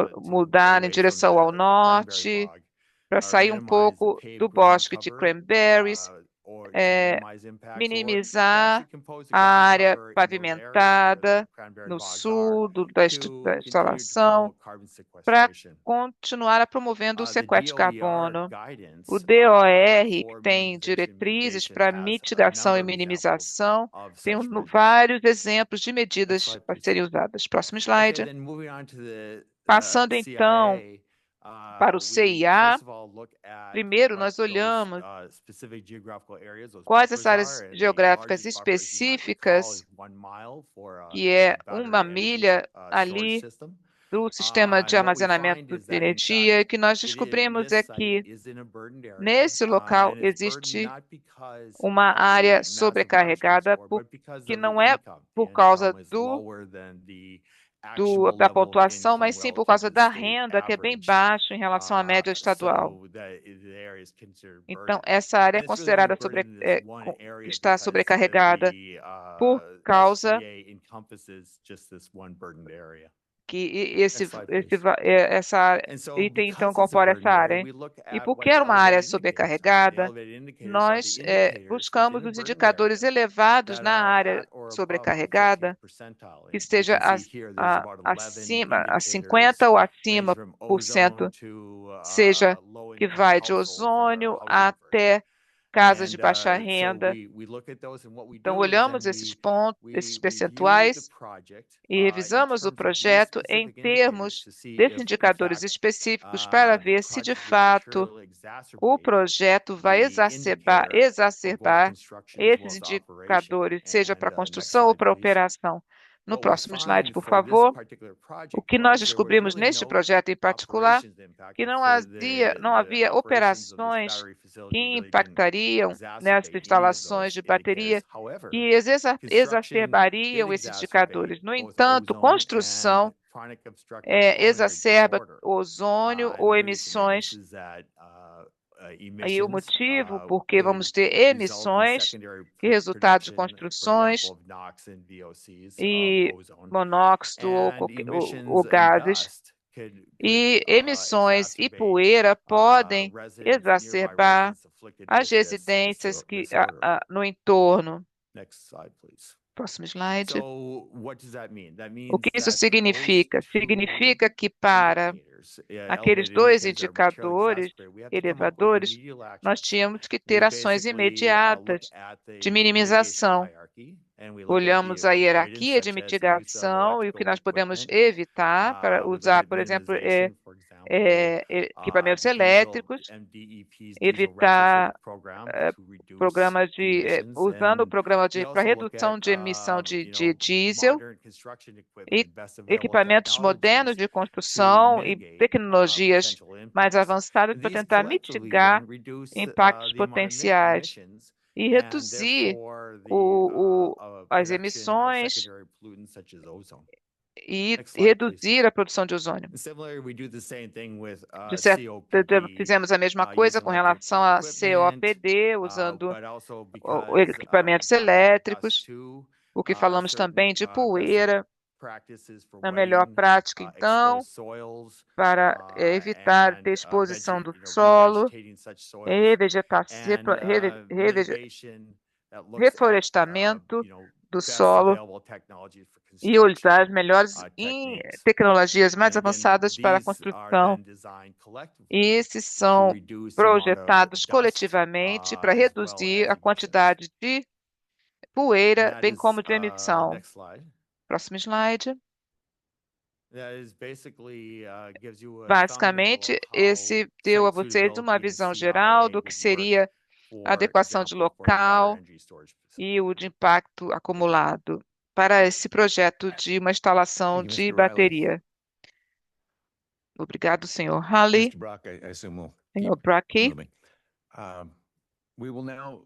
to mudar em away from direção ao the cranberry norte, bog, para or sair um minimize pouco paved do ground bosque de cover, cranberries, or to minimize impacts, or minimizar actually compose a ground área cover in those areas, pavimentada the cranberry no bogs sul are, da to continue to instalação, promote carbon para sequestration. continuar a promovendo o The sequestro de DOER carbono. guidance O DOR, que for tem minimization diretrizes mitigation para has a mitigação e number of minimização, of tem such measures. vários exemplos de medidas slide, a please. serem usadas. Próximo Okay, slide. then moving on to the Passando então CIA, para o we CIA, first of all look at primeiro what nós those olhamos specific geographical areas, those quais as buffers áreas are, and a geográficas largest buffer, as you might recall, específicas, is 1 mile for que é battery 1 energy milha storage ali system. do sistema de And what we armazenamento find is de that, in energia. E o que nós fact, descobrimos this é site que is in a burdened area, nesse local and it's burdened existe not because uma of the área massive water streams sobrecarregada, forward, but because que of the não é income. por The causa income is lower than the actual da level of pontuação, income mas sim por relative causa to the da state renda, que é bem average. baixo em relação à média estadual. So the area is considered Então, burdened. essa área é And it's really only considerada burdened in this one area está because sobrecarregada the por causa SGA encompasses just this one burdened area. que Next slide, please. essa área, And so, item então because it's a incorpora burdened essa area, área. we look E at porque what era the uma área elevated indicators are. The sobrecarregada, elevated indicators nós are the indicators buscamos within a os burdened indicadores area elevados that na are área at or above the sobrecarregada, 50th percentile. que And you esteja can see here there's about 11 acima, a indicators 50 ou acima ranging from por cento, ozone to seja low que income vai de households that are ozônio housing burdened. até casas de And baixa so renda. we look at those, and what we Então, do is olhamos then esses pontos, esses review the percentuais project e revisamos o in terms of these projeto em specific indicators termos to see desses if, in indicadores fact, específicos para the ver se, de project would fato, materially o exacerbate projeto vai the exacerbar, indicator for both exacerbar construction as well esses as operation. indicadores, seja para And next construção ou slide, para please. operação. No What we próximo slide, find por for this favor. particular O project que nós was there was descobrimos really neste no projeto em particular, operations impact. que It's não havia the operations of this operações battery facility que really didn't impactariam nessas exacerbate any of instalações those de bateria, indicators. However, que construction exacerbariam did esses exacerbate indicadores. No both entanto, ozone construção and chronic obstructive pulmonary exacerba disorder. ozônio And ou the reason emissões. is that Aí o emissions motivo, porque could vamos ter result in emissões secondary que resultado de production, for construções example, of NOx and VOCs, e ozone. monóxido ou And ou emissions and gases. dust could E emissões e exacerbate poeira podem nearby exacerbar residents afflicted as with this residências disorder. no entorno. Next slide, please. Próximo slide. So, what does that mean? That O means que isso that significa? those two Significa que para indicators, aqueles elevated dois indicators are materially indicadores exacerbated. We have to come up with elevadores, remedial nós actions. tínhamos que We ter ações basically look imediatas at the de mitigation minimização. hierarchy, and we look at Olhamos the a avoidance, hierarquia de such as the use of mitigação e o que electrical nós podemos equipment. evitar para We look usar, at por exemplo, minimization, for example, equipamentos diesel, elétricos, MDEP's diesel evitar retrofit program to reduce programas emissions. usando o programa We para also look redução at, de emissão de you know, diesel modern construction equipment, e best available equipamentos modernos technologies de to construção e mitigate tecnologias potential mais impacts. avançadas para These tentar collectively mitigar then reduce impactos the amount of potenciais emissions e and reduzir therefore as production of emissões secondary pollutants such as ozone. e Next slide, please. reduzir a produção de ozônio. Similarly, we do the same thing with COPD, fizemos a mesma coisa com relação a COPD, usando but also because equipamentos elétricos, porque falamos também de poeira, a melhor prática, então, para evitar ter exposição do solo, reflorestamento do solo e usar as melhores tecnologias mais avançadas para a construção. E esses são projetados coletivamente para reduzir a quantidade de poeira, bem como de emissão. Próximo slide. Basicamente, esse deu a vocês uma visão geral do que seria a adequação de local e o de impacto acumulado para esse projeto de uma instalação de bateria. Obrigado, senhor Halley. Mr. Brock, I assume we'll Senhor keep Brackey. moving. We will now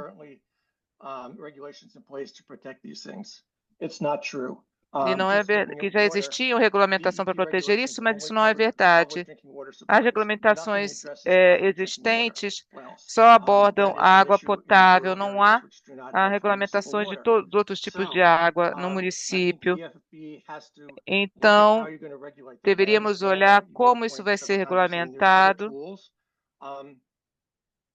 currently regulations in place to protect these things. It's not true. E não é Just looking que at já water, existia regulamentação para DEP proteger regulations isso, mas only isso não é cover verdade. public drinking water As supplies. Nothing regulamentações addresses private drinking water existentes wells. só abordam That is a an água issue in potável, rural não areas há which do not have municipal regulamentações de water. todos os outros tipos de So, água no I think município. DFB has to look at how Então, you're going to regulate the deveríamos environment. olhar You made a como isso point vai ser several times saying there's other regulamentado. tools.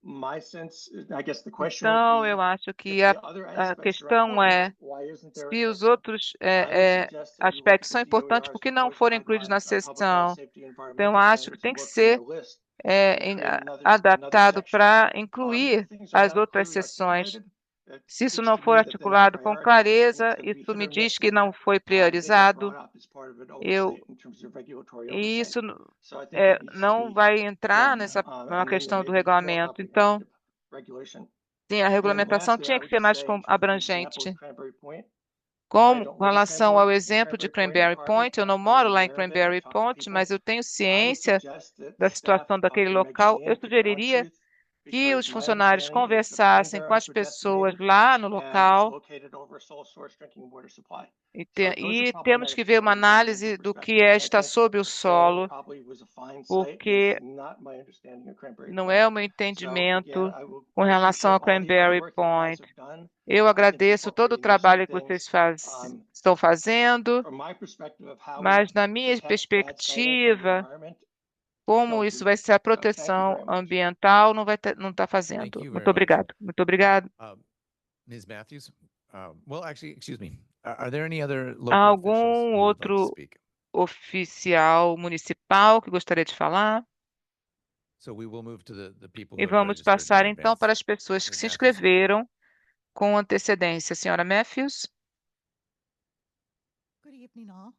My sense, I guess the question would Então, be, eu acho if que the a other aspects are questão é important, why isn't there a se os section? outros I would suggest that you look at aspectos são the importantes, por DOER's que não proposed foram incluídos na Public Health seção? Safety and Então, eu Environmental acho que Standards tem and que look for their ser list and create another adaptado section. para If incluir things are as not outras clearly seções. articulated, it Se isso speaks não to for me that they're not articulado com prioritized. It's clareza, going to be isso hit me or diz miss que and não foi they get priorizado. brought up as part of an Eu, oversight in terms of regulatory e oversight. isso So I think that needs to não be vai entrar done. nessa And na then there questão may do be more regulamento. Então, comprehensive regulation. sim, a And then regulamentação lastly, I tinha que would ser just mais say, in terms of the example abrangente. of Cranberry Point, I Com don't live in relação ao Cranberry exemplo de Point Cranberry Apartment. Point, eu não I moro am lá em aware of it. I Cranberry talk to Point, people. mas eu tenho I would ciência suggest that da the staff situação talk daquele to local. Eu Meg Shan to sugeriria Ground Truth, que because os my funcionários understanding is the conversassem main com as dumpster pessoas designated lá no and is local located over sole source drinking water supply. e, So those are e temos que problematic ver uma from an environmental análise do que perspective. And I está think sob o Solar solo, probably was a fine site. porque It's not my understanding of Cranberry não Point. é o meu So again, entendimento I will com relação appreciate a all the hard Cranberry work that you guys Point. have done. Eu I think agradeço todo o incorporating these two trabalho que things, vocês estão fazendo, from my perspective of how we mas na minha protect bad siting from the perspectiva, environment, como don't isso do. vai ser a So thank you proteção very much. ambiental, não está Thank fazendo. you Muito very much. obrigado. Muito obrigado. Ms. Matthews? Well, actually, excuse me. Are there any other Há local officials algum who would like to outro speak? oficial municipal que gostaria de falar? So we will move to the people who E have vamos registered passar in então advance. para as pessoas que Ms. se Matthews? inscreveram com antecedência. Senhora Matthews, Good evening, all.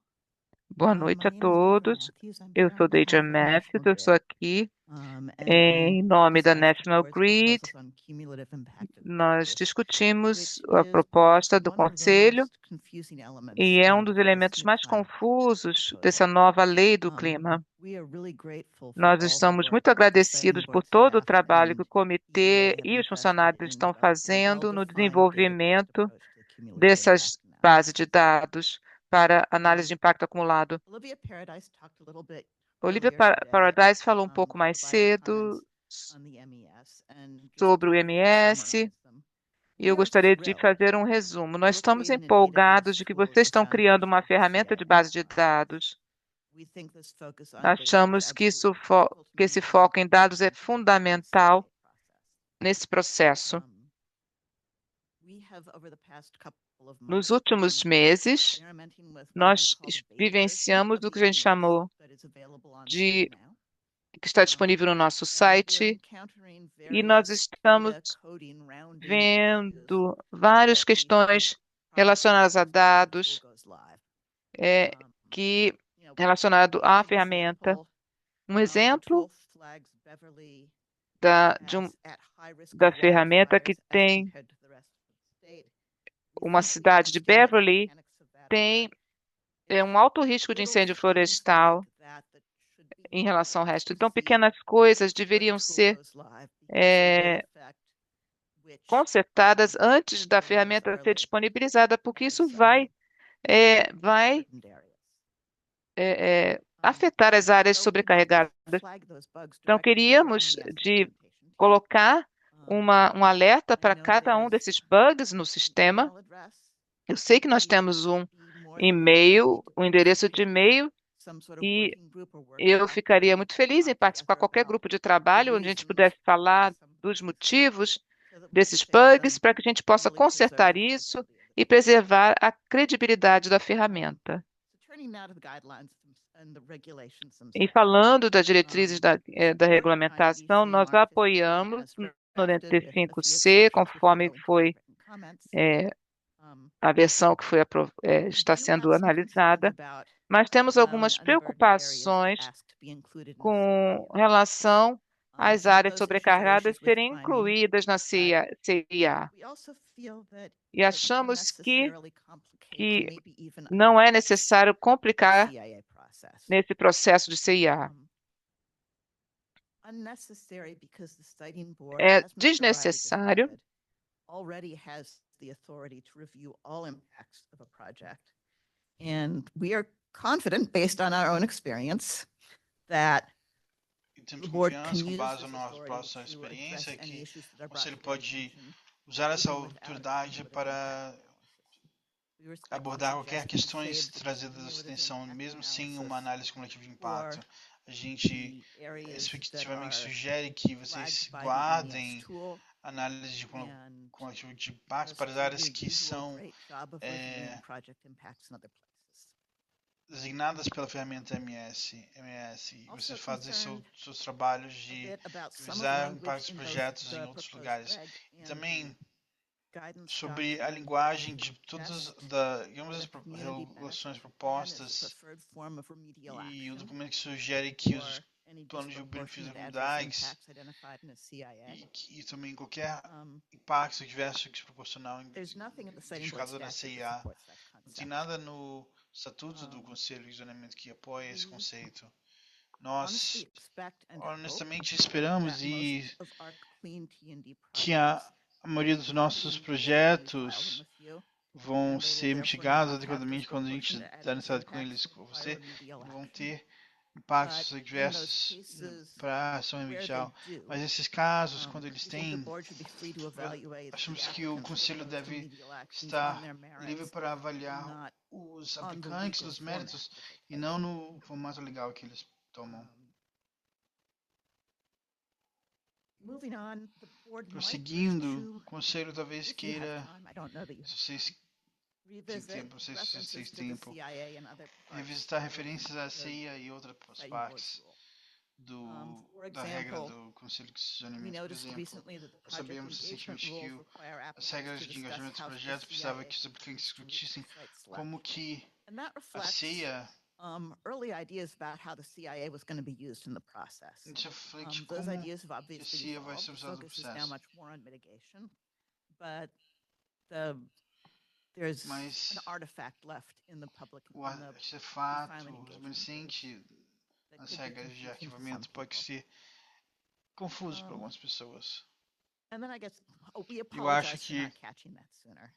boa My noite a name is Deidre todos. Matthews. I'm Eu here sou on Deidre behalf of National Matthews, eu estou Grid, aqui and em we nome da discussed the National board's Grid. proposals on cumulative impact Nós analysis, discutimos which a is proposta do one of the Conselho most confusing elements e é um of dos this elementos new mais climate confusos proposal. dessa nova lei do clima. We are really grateful for Nós all the estamos work muito that the Siting agradecidos por Board todo o staff trabalho que and o comitê EA have e os invested funcionários in estão a fazendo no well-defined data-based desenvolvimento approach to cumulative dessas impact analysis. bases de dados para análise de impacto acumulado. Olivia Paradise talked a little bit Olivia earlier today Paradise falou um pouco mais provided cedo comments on the MES and just sobre o to MS summarize them. e eu We are gostaria de thrilled fazer um resumo. Nós we're estamos creating a empolgados database de que tool as vocês the estão criando uma foundation of the ferramenta de CII base de process. dados. We think this focus on data is Achamos que absolutely critical to esse maintain foco em dados é transparency in the fundamental CII process. nesse processo. We have, over the past couple of Nos months, últimos been meses, experimenting with what I'm nós gonna call the beta version vivenciamos of o the que a gente MES chamou that is available on de site now. que está disponível no nosso And we're site encountering e nós various estamos data coding rounding issues vendo várias that we questões hope relacionadas a process before the dados tool goes live. que You know, relacionado à as an ferramenta. example, Um the exemplo tool flags Beverly da as at high risk da of ferramenta que wildfires as tem compared to the rest of the state. We uma think the cidade de understanding of the Beverly mechanics of that tem are um alto risco de little incêndio things florestal like that that should be em relação ao resto. to Então, see pequenas coisas before the deveriam tool ser goes live, because they will affect which consertadas antes da areas ferramenta are ser lit disponibilizada, porque as isso vai burdened areas. afetar as áreas So we wanted to sobrecarregadas. flag those bugs Então, directly to our queríamos MES de documentation. colocar um alerta I para know cada um there's desses bugs no an sistema. email address. Eu sei que nós We'd temos um be more than e-mail, happy to um endereço de participate e-mail, some sort of e working group or eu workshop ficaria muito feliz em talk participar de together qualquer about grupo de the trabalho onde a gente reasons pudesse for falar some dos bugs motivos so that we can desses fix them bugs para que a gente possa and really preserve consertar the isso credibility of the e preservar a credibilidade da ferramenta. So turning now to the guidelines and the regulations E themselves. falando das diretrizes da Support regulamentação, IEC nós NR 55 apoiamos as no drafted with a few 95C, exceptions, which conforme we'll include foi in written comments. a versão que foi está We do sendo have some concerns analisada, about mas temos allowing algumas unburdened areas to preocupações ask to be included in the com CII. relação às Some of áreas those issues are sobrecarregadas issues with serem timing, incluídas na CIA. we also feel that E it achamos unnecessarily complicates and que maybe even não é undercuts necessário the complicar CIA process. nesse processo de CIA. Unnecessary because the Siting Board, É as Mr. Riley desnecessário, described, already has the authority to review all impacts of a project. And we are confident, based on our own experience, that E temos the board confiança, can com use base this na nossa authority nossa to address experiência, any que issues that are o brought Conselho to their pode attention, usar essa even without a autoridade cumulative para impact analysis. We respectfully abordar qualquer suggest we questões save the trazidas à cumulative atenção, impact mesmo sem uma analysis análise cumulativa de for impacto. A gente the areas that efetivamente are sugere que vocês flagged by the MES guardem tool análise de and cumulativa de impacto does para as áreas the que usual são great job of reviewing project impacts in other places. designadas pela ferramenta MES. E Also vocês fazem concerned seus trabalhos a de bit about some of the revisar language impactos de in both projetos em the outros proposed lugares. reg E and também the guidance sobre a document linguagem de that todas suggests digamos, as that community regulações benefit plan is the propostas preferred form of remedial e o action documento que sugere que os for any planos de benefícios disproportionate adverse ambientais impacts identified in a CIA. e também qualquer Um, impacto diverso que se proporcional There's nothing in the siting board identificado na statute that CIA. supports that Não tem concept. nada no estatuto do Conselho de Zonamento que apoia esse conceito. Nós Honestly expect and hope honestamente esperamos that e most of our clean T&D que a projects maioria dos will nossos be mitigated when we file them projetos with you, vão and they will ser therefore mitigados not have adequadamente quando a gente disproportionate dá adverse necessidade com impacts eles, that com require você, remedial vão action. ter impactos But in those diversos cases para ação where remedial. they do, Mas esses casos, quando eles we think the têm, board should be free to evaluate achamos the que o applicant's Conselho proposed deve remedial actions on estar their livre merits, para and avaliar not os on the aplicantes legal dos format méritos that they e take. não no formato legal que eles tomam. Moving on, the board might wish Prosseguindo, o to, Conselho talvez if you have queira, time, I don't know that you se have vocês time, têm revisit tempo, não sei se vocês têm references to the tempo, CIA and other parts revisitar of referências à the CIA e outras siting board's partes rule. For da regra example, do Conselho de we Zoneamento. Por noticed exemplo, recently that the nós project sabemos engagement recentemente que rules require as applicants regras to de discuss engajamento dos how the projetos precisava CIA que os aplicantes discutissem site como selection. que And that a reflects CIA early ideas about how the CIA was going to be used in the process. isso reflete Those como ideas have que a obviously CIA vai evolved. ser The usada no focus is now processo. much more on mitigation, but there's Mas an artifact left in the public o in the artefato refinement engagement remanescente rules that nas could be regras de confusing to some arquivamento pode people. ser confuso para algumas pessoas. And then I guess we Eu acho apologize for que not catching that sooner.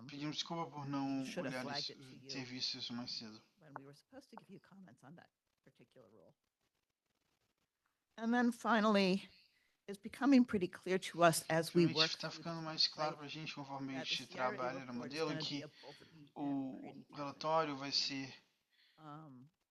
pedimos desculpa por não Should have olhar flagged isso, it to ter you visto isso mais cedo. when we were supposed to give you comments on that particular rule. And then finally, it's becoming pretty clear to us as we Realmente work está through ficando this mais claro site para a gente conforme a that the gente CRA trabalha no report is modelo going em to be que a bulletin for o any task relatório vai ser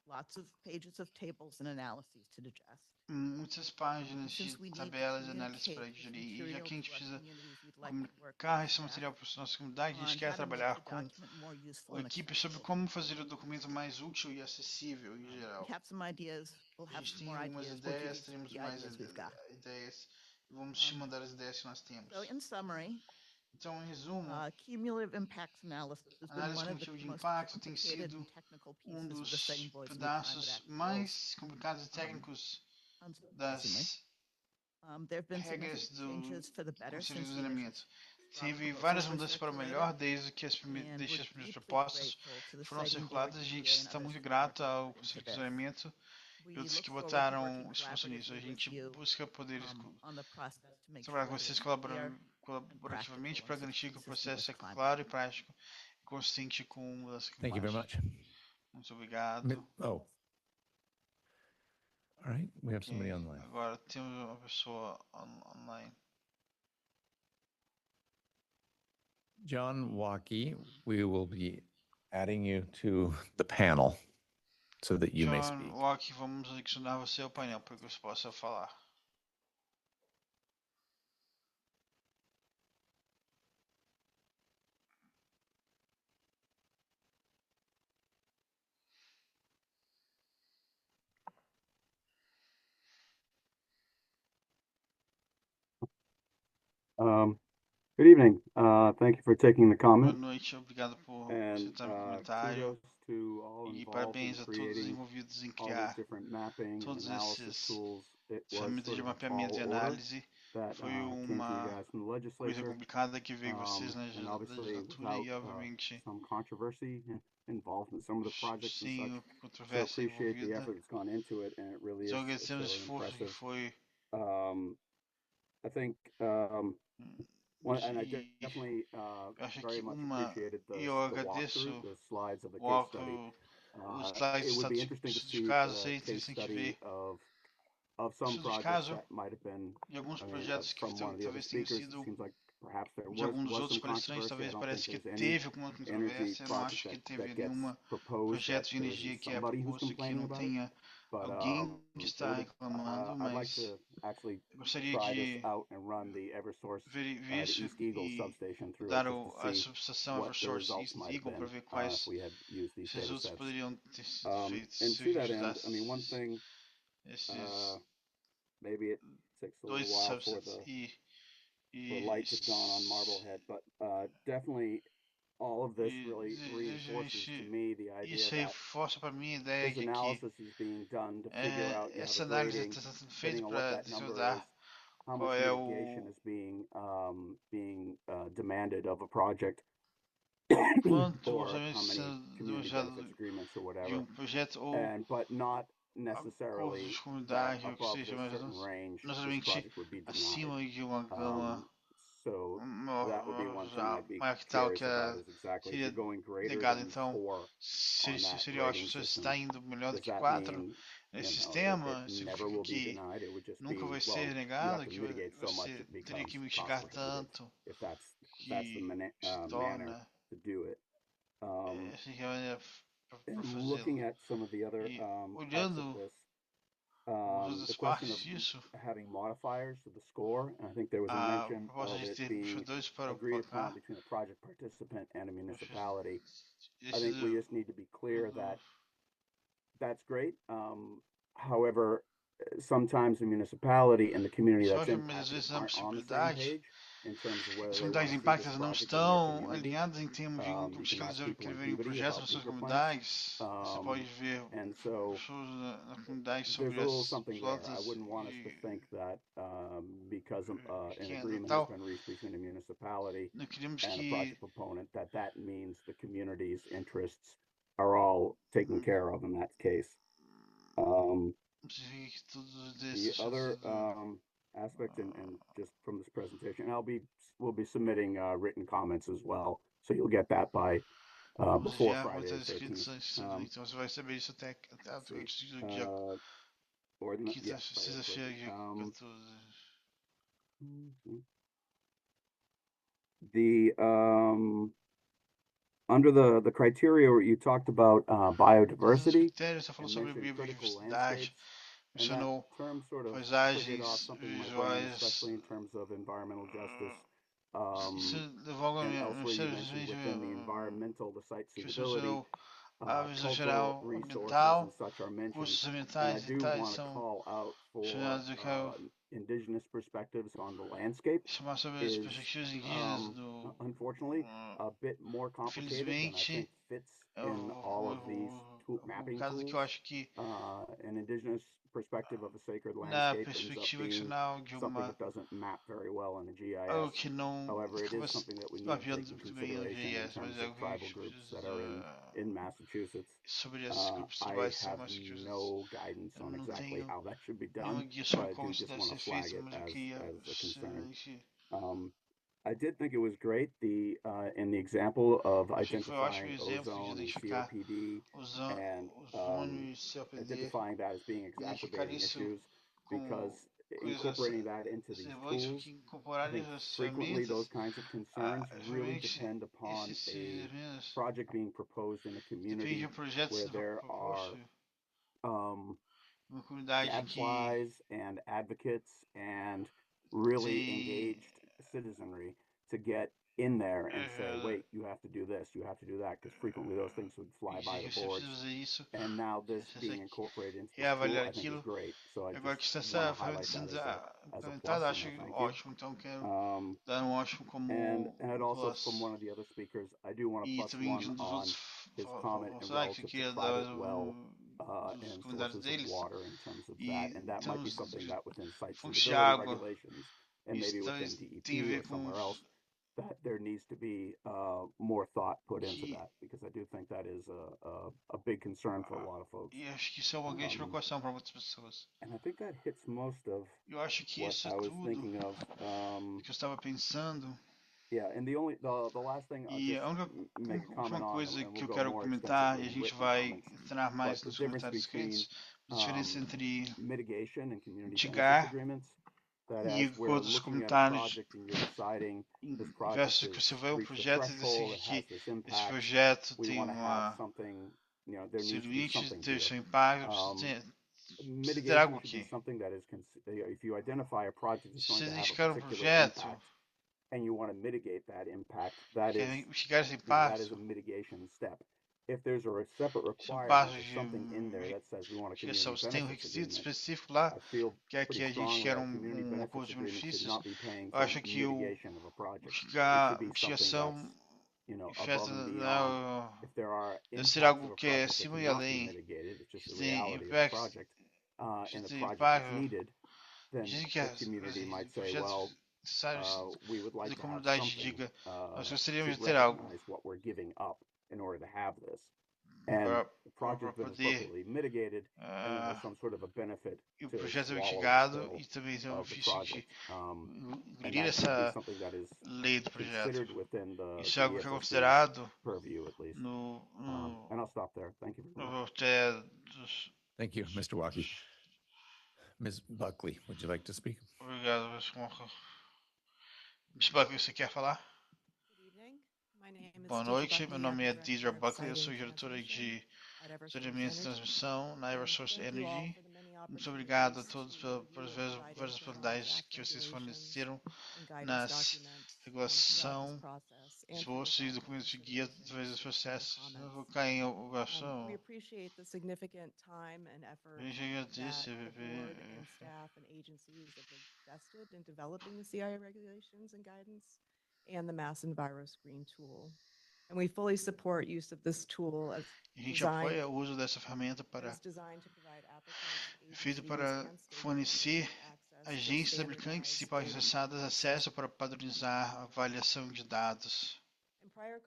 lots of pages of tables and analyses to digest. muitas páginas Since de we need to tabelas e análises para communicate this digerir. E já material que a gente to our precisa communities, we'd like to work comunicar with esse staff material para a nossa comunidade, a on gente how quer to make trabalhar the com document more useful a and equipe sobre accessible. como fazer o documento mais útil e acessível em geral. We have some ideas. We'll A have gente some tem more algumas ideas. We'll give ideias, you teremos the mais ideas we've got. ideias e vamos te mandar as ideias que nós temos. So in summary, Então, em resumo, cumulative impacts analysis has been análise one of the cumulativa de most impacto tem complicated sido and technical um pieces of the dos Siting Board's new pedaços climate action rules. mais complicados e técnicos Unsurprisingly, das there have been regras significant do changes for the better Conselho de since the initial Zoneamento. Teve várias mudanças para o melhor desde que as primeiras propostas foram circuladas. A gente está muito grato ao Conselho de Zoneamento e outros que botaram esforço nisso. A gente busca poder trabalhar com vocês colaborativamente para garantir que o processo é claro e prático e consistente com mudança climática. Thank you very much. Muito obrigado. Oh. All right, we have somebody online. Agora temos uma pessoa online. John Waukee, we will be adding you to the panel so that you may speak. John Waukee, vamos adicionar você ao painel para que você possa falar. Good evening. Thank you for taking the comment. Boa noite, obrigado por aceitar o comentário. E parabéns a todos os envolvidos em criar todos esses ferramentas de mapeamento e análise. Foi uma coisa complicada que veio vocês na legislatura e, obviamente, sim, controvérsia envolvida. Então, agradecemos o esforço que foi And I que definitely eu acho very que much uma, appreciated e eu the agradeço walkthrough, the slides of the o case study. os slides It would be de interesting to estudo de see caso, the seria case interessante study ver of o some estudo de projects caso that might have been de alguns I mean, projetos que from one of the other talvez tenham speakers. It sido seems like perhaps there de alguns was outros some palestrantes, controversy. I talvez don't think parece que there's any teve alguma energy controvérsia, não project acho que that teve gets nenhum proposed projeto that de there energia isn't que é somebody who's proposto que complaining não about it. tenha But alguém que it está would, reclamando, I'd like mas to actually eu gostaria try this de out and run the Eversource, ver the isso East Eagle e substation through it dar just to a see subestação what the Eversource results East might have Eagle para been ver if quais we had used these data resultados sets. poderiam ter sido feitos And se to that end, usasse I mean, one thing, esses maybe it takes a dois little while for subsets for light to dawn on Marblehead, but definitely all of this really reinforces to me the idea isso that reforça para mim a ideia this de que analysis is being done to figure out, you have essa a análise grading, está sendo depending feita on what para that number is, desvendar how qual much é mitigation is being demanded of a project, quanto or orçamento how many sendo community demasiado benefits agreements or de whatever, projeto ou and but not acordos necessarily de that comunidade ou que above seja, this mas certain range, this necessariamente project would be denied. acima de uma gama So that would be one thing já I'd be maior que tal curious que about is exactly if you're seria going greater negado. than Então, 4 on that seria ótimo grading se você system. está indo melhor do Does que that 4 mean, nesse it sistema, never significa will be que denied? It would just nunca be, vai well, ser you have negado, to que mitigate so much você it teria becomes que cost mitigar prohibitive tanto if that's the que se manner torna to do it. essa que é a maneira para And fazê-lo. looking at some of the other E parts olhando of this, as the question of partes disso, having modifiers to the score, and I think there was a a mention proposta of de it ter being puxadores para o agreed upon placar, between a project participant and a municipality. I esse think we just need to be clear that that's great. However, sometimes the municipality and the community só that's que muitas impacted vezes a aren't on the same possibilidade page in terms of whether as they want comunidades to see this impactadas não project in their estão community. alinhadas em termos de You can que elas ask people in querem Peabody projetos about nas suas Beaver plants. comunidades. Você pode ver And so pessoas na comunidade there's sobre a little as something there. I plantas wouldn't want us to think that because an que agreement has Natal. been reached between a municipality Não queremos and a que project proponent, that means the community's interests are all taken care of in that case. The other aspect, and just from this presentation, we'll be submitting written comments as well, so you'll get that by before Friday the 13th. Então você vai saber isso até antes do dia Or quinta, yes, sexta-feira, dia 14. The under the criteria where you talked about biodiversity Você falou and sobre mentioned critical biodiversidade, landscapes, and that mencionou term sort of triggered off paisagens something in my brain, visuais. especially in terms of environmental justice. Isso levou a And minha elsewhere you mentioned within the environmental, the site que você suitability, mencionou a visão cultural geral resources ambiental, and such are mentioned. recursos And I ambientais e do tais want to são call out for mencionados. Eu quero indigenous perspectives on the landscape chamar sobre as is perspectivas indígenas do unfortunately a bit more complicated than I think fits in all of these mapping caso que eu tools. acho que An indigenous perspective of a sacred na landscape ends up perspectiva being adicional de something uma that doesn't map very well in a algo GIS. que não However, it acaba is something that we need to take mapeando in muito bem no consideration in GIS, mas terms é of algo que tribal a gente groups that are precisa in Massachusetts. sobre esses grupos I tribais são have Massachusetts. no guidance Eu on não exactly tenho how that should be nenhuma done, guia but sobre I do como isso just deve want to ser flag feito, it mas eu queria as a concern. sinceramente. I did think it was great in the example of Achei que foi um ótimo identifying exemplo de ozone and identificar COPD and ozônio e COPD, identifying that as being identificar exacerbating isso issues, como because coisas incorporating that into these relevantes tools, que I incorporar think essas frequently those ferramentas, kinds of concerns really realmente depend upon esses a elementos project being proposed in a depende community de um projeto where sendo there proposto are uma comunidade que gadflies and advocates and really tem engaged citizenry to get in there and say, wait, you have to do this, you have to do that, because frequently those things would fly by the você boards. precisa fazer isso, And now this você being tem que incorporated into this tool, reavaliar I think is aquilo. great. So I Agora que just está want essa to highlight ferramenta that as a plus, implementada, and acho I thank you. ótimo, então quero dar ótimo como And also plus. from one of the other speakers, I do want to E plus também one um dos on outros his comment in falar que relative queria to dar private well dos and comentários sources of deles. water in terms of E that, and that might be temos something that within site fontes de suitability água. regulations and Isso maybe talvez within tenha a DEP ver or com somewhere else, that there needs to be more thought put into que that, because I do think that is a big concern for a lot of folks. e acho que isso é uma grande preocupação para muitas pessoas. And I think that hits most of Eu acho que what isso é I was tudo thinking of. que eu estava pensando. Yeah, and the last thing I'll E just a make a comment última on, coisa and que we'll eu go quero more comentar, e extensively a in gente written vai comments, entrar but mais the nos difference comentários escritos, a diferença entre mitigation and community benefits mitigar agreements, that e as we're acordos looking at a comunitários project and you're deciding this project versus que você has vê um reached a projeto e threshold, decide it que has this esse impact, projeto we tem want to have uma something, you know, there esse needs to be limite something ter here. seu impacto, precisa ter Mitigation algo should be aqui. something that is, if you identify a project that's Se going você to have a identificar um particular projeto impact and you want to mitigate that impact, that que is, mitigar esse you know, that is impacto, a mitigation step. If there's a separate esse é um requirement passo or something in there that says we want a mitigação, community você tem um benefits requisito agreement, específico lá, I feel que é que pretty a gente strongly quer our community acordo benefits de agreement should benefícios. not be paying Eu for acho que o mitigation of a project. It should be something that's, you know, above and beyond. If there are deve ser impacts of algo a que é project that acima e cannot be além. mitigated, it's just the Tem reality of the impactos, project, and the tem project is impacto. needed, then Dizem que the as community might say, projetos well, necessários we would like da to have comunidade something diga, nós to gostaríamos de ter algo recognize what we're giving up in order to have this. And the project has been poder appropriately mitigated, and then there's some sort of a benefit e o to projeto é swallow the mitigado pill e também tem um of the benefício de project. And engolir that should be essa something that is lei do projeto. considered within the Isso é algo que é ESS's considerado purview, at least. And I'll stop there. Thank you very much. Thank you, Mr. Walkie. Ms. Buckley, would you like to speak? Obrigado, Ms. Buckley, você quer falar? Boa noite, meu nome é Deidre Buckley, eu sou diretora de Gerenciamento de Transmissão na Eversource Energy. Muito obrigado a todos pelas várias oportunidades que vocês forneceram na regulação, esboço e documentos de guia através dos processos. Eu vou cair em ovação. A gente agradece a and the Mass EnviroScreen tool. And we fully support use of this tool as a gente apoia o uso dessa ferramenta feito para fornecer agências aplicantes e avançadas acesso para padronizar a avaliação de dados. A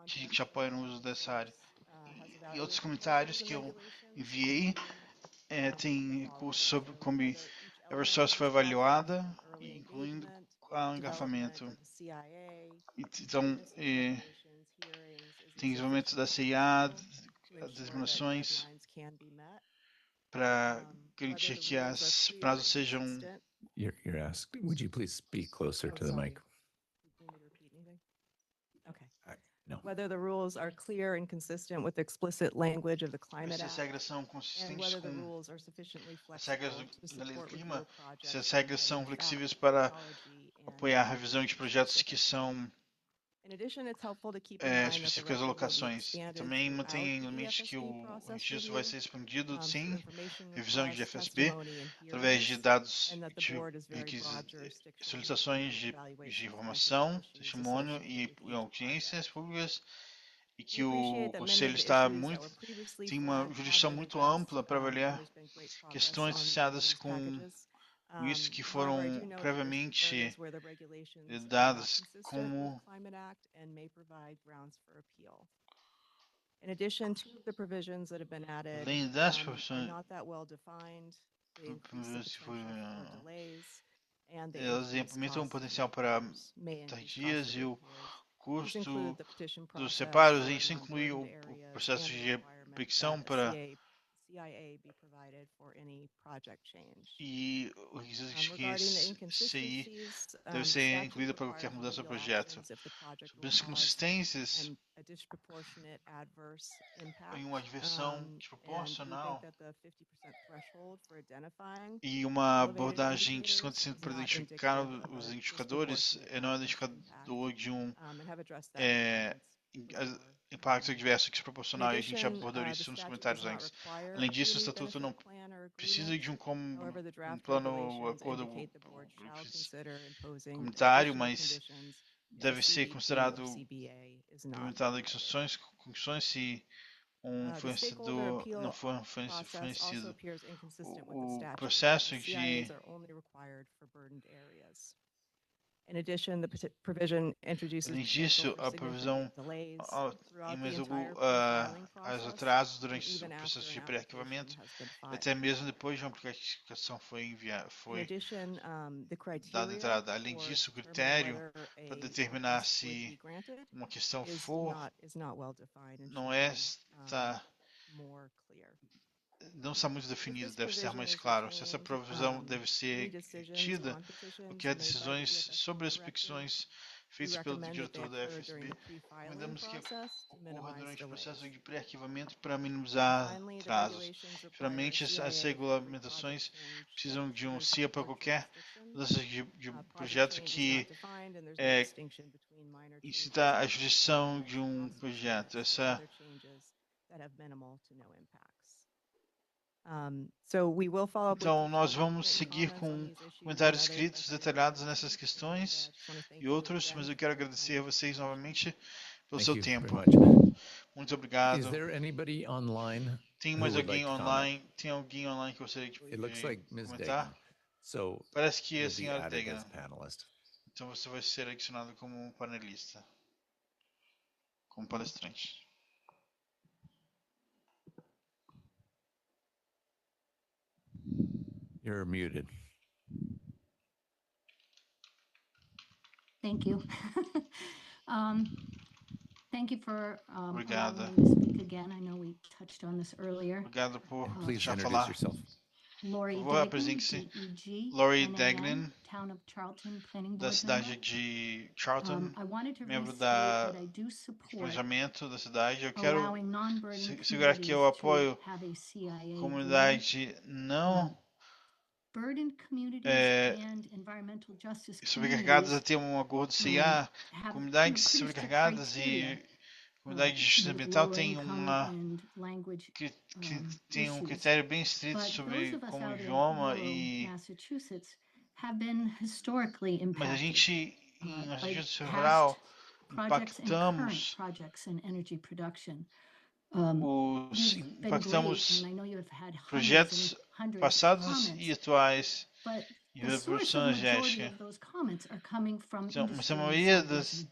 gente apoia no uso dessa área. E outros comentários que eu enviei tem recursos sobre como a Eversource foi avaliada, incluindo o engarrafamento. Então, tem desenvolvimento da CIA, as determinações para garantir que as prazos sejam. You're asked. Would you please speak closer to the mic? No. Whether the rules are clear and consistent with the explicit language of the Climate Act, se as regras são consistentes com as regras da lei do clima, se as regras são flexíveis para apoiar a revisão de projetos que são específicas alocações. Também mantém em limite que o registro vai ser expandido sem revisão de FSB, através de dados de solicitações de informação, testemunho e audiências públicas, e que o Conselho tem uma jurisdição muito ampla para avaliar questões associadas com isso que foram previamente dadas como além das profissões elas implementam um potencial para tardias e o custo dos separos, e isso inclui o processo de aplicação para e o requisito que CI deve ser incluída para qualquer mudança do projeto. Sobre as inconsistências em uma adversão desproporcional e uma abordagem de 50% para identificar os identificadores não é identificador de impacto adverso desproporcional, e a gente abordou isso nos comentários antes. Além disso, o estatuto não precisa de um plano acordo comunitário, mas deve ser considerado implementado em condições se um fornecedor não for fornecido. O processo de In addition, the provision introduces Além potential disso, for a significant provisão delays em throughout the mais entire pre-filing os process, atrasos and durante o even after processo de an application pré-arquivamento, has been e até filed. mesmo depois de uma aplicação foi In foi addition, the dada criteria entrada. Além for disso, o determining critério whether para a determinar request would be se granted uma questão is not well defined and não should está be more clear. não está muito definido, this deve estar provision mais is claro. Se essa retained, provisão deve any ser decisions retida, on petitions porque há made by the decisões EFSP sobre as director, petições we feitas pelo recommend that they diretor da occur during FSB. the pre-filing Recomendamos que process to ocorra minimize durante o delays. processo de pré-arquivamento para minimizar Finally, the atrasos. regulations require Geralmente, as CIA for every regulamentações project change precisam that de um occurs CIA para outside qualquer jurisdiction. mudança de Project projeto change is que not defined and there's no distinction between minor changes incita a and jurisdição de significant projeto. process or other changes that have minimal to no impacts. So we will follow up with Então, nós detailed vamos written seguir comments on com these issues and comentários others escritos as they detalhados arise. nessas And questões just want to thank e you outros, again mas eu for quero your agradecer a time. vocês novamente pelo Thank seu you very tempo. much. Muito Is obrigado. there anybody online Tem who mais would like alguém to comment? online? Tem alguém online que gostaria de It looks like Ms. comentar? Degnan. So Parece que a you'll be senhora added Degnan. as panelist. Então você vai ser adicionado como panelista, como palestrante. You're muted. Thank you. Thank you for Obrigada. allowing me to speak again. I know we touched on this earlier. Obrigado por Please deixar introduce falar. yourself. Lori Por favor, Degnan, apresente-se. DEG, Lori NAM, Degnan, Town of Charlton, Planning da Board cidade member. de Charlton, I wanted to membro restate da that I do support planejamento da cidade. Eu quero allowing non-burden segurar aqui o communities apoio to have a CIA agreement. comunidade não Burdened communities and environmental justice sobrecarregadas a communities ter um acordo CIA. have Comunidades pretty strict sobrecarregadas e criteria comunidade de justiça with ambiental low tem income and language tem um issues. critério bem estrito But sobre those of us como out in idioma rural e Massachusetts have been historically mas a impacted gente em by Massachusetts past rural projects and current impactamos projects in energy production. Os You've been impactamos great, and I know you have had hundreds projetos and hundreds of passados comments, e atuais but de the source produção of the majority energética. of those comments are coming from Então, mas industry a and maioria subdivision.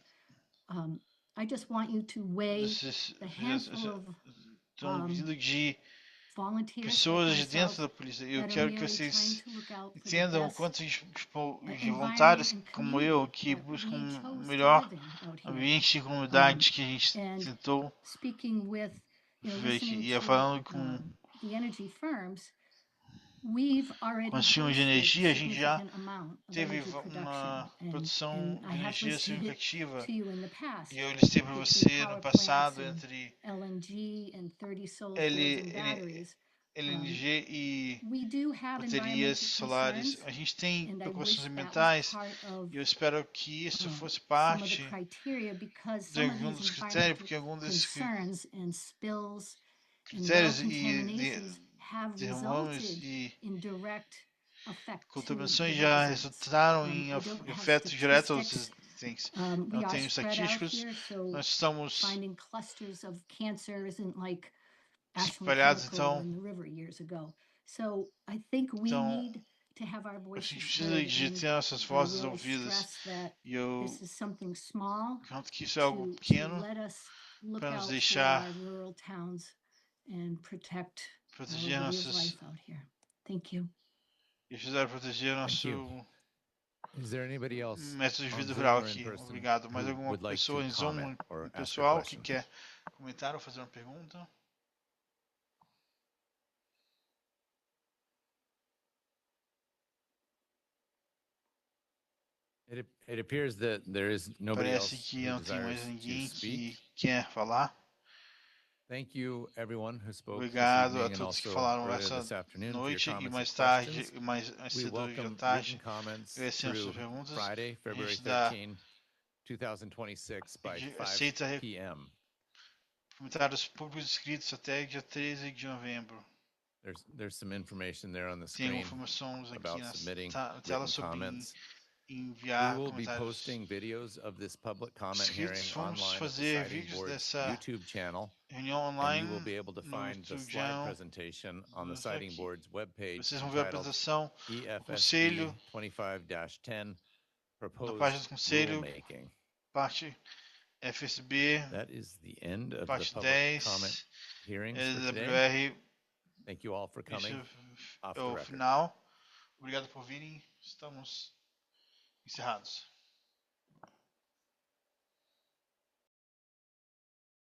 I just want you to weigh desses the projetos handful of estão vindo de volunteers pessoas like de dentro myself da polícia. Eu that are quero que merely vocês trying to look out for the entendam best quantos de environment voluntários and como eu community que that buscam we um chose to melhor live in out here. ambiente e comunidade que a gente And tentou speaking with, ver aqui. listening E eu to falando com the energy firms, we've already os filmes de hosted energia, a gente já significant amount of teve energy uma production, produção and de I have energia listed it significativa. to you in the past. E eu listei para The two você no power passado plants and entre LNG and 30 solar fields and batteries. LNG e We do have baterias environmental solares. concerns, A gente tem and I preocupações wish that was ambientais part of e eu espero que isso fosse some of parte the criteria, because de some of algum these dos critérios, environmental porque algum desses concerns and spills and well critérios e contaminations have derrames resulted e in direct effect to the contaminações já residents. resultaram em I don't have efeitos diretos aos statistics. residentes. We Não are tenho spread out estatísticos, here, so nós estamos finding clusters of cancer isn't like Ashland espalhados, Chemical então, in the river years ago. So I think we então need to have our a voices gente precisa heard, de and ter nossas I vozes will ouvidas. stress that E eu this is something small canto que isso é algo to pequeno let us look para nos out for deixar our rural towns and protect proteger our way of nossos life out here. Thank you. e ajudar a proteger nosso Is there anybody else método de on vida Zoom rural or in aqui. person Obrigado. Mais who alguma would like pessoa to em Zoom, comment or ask a pessoal que question? quer comentar ou fazer uma pergunta? It appears that there is nobody Parece else que who não tem mais desires ninguém to speak. que quer falar. Thank you, everyone who spoke this Obrigado a evening and todos que also falaram earlier essa this afternoon for your noite e comments mais and tarde, questions. mais We cedo hoje à welcome tarde. written comments Agradecemos through as perguntas. Friday, A February gente dá 13, 2026 by 5 aceita p.m. comentários públicos escritos até dia 13 de novembro. There's some information there on the Tem screen informações aqui about na submitting tela written sobre comments. enviar We will be comentários posting videos of this public comment hearing escritos. Vamos online at the fazer Siting vídeos Board's dessa YouTube channel, reunião and online you will be able to no find the YouTube slide channel. presentation on the Vamos Siting aqui. Board's webpage Vocês vão ver a entitled apresentação do EFSB Conselho 25-10 da proposed página do Conselho, rulemaking. parte FSB, That is the end of the parte public 10, comment hearings for today. LWR, Thank you all for coming. isso Off é the o record. final. Obrigado por virem, estamos encerrados.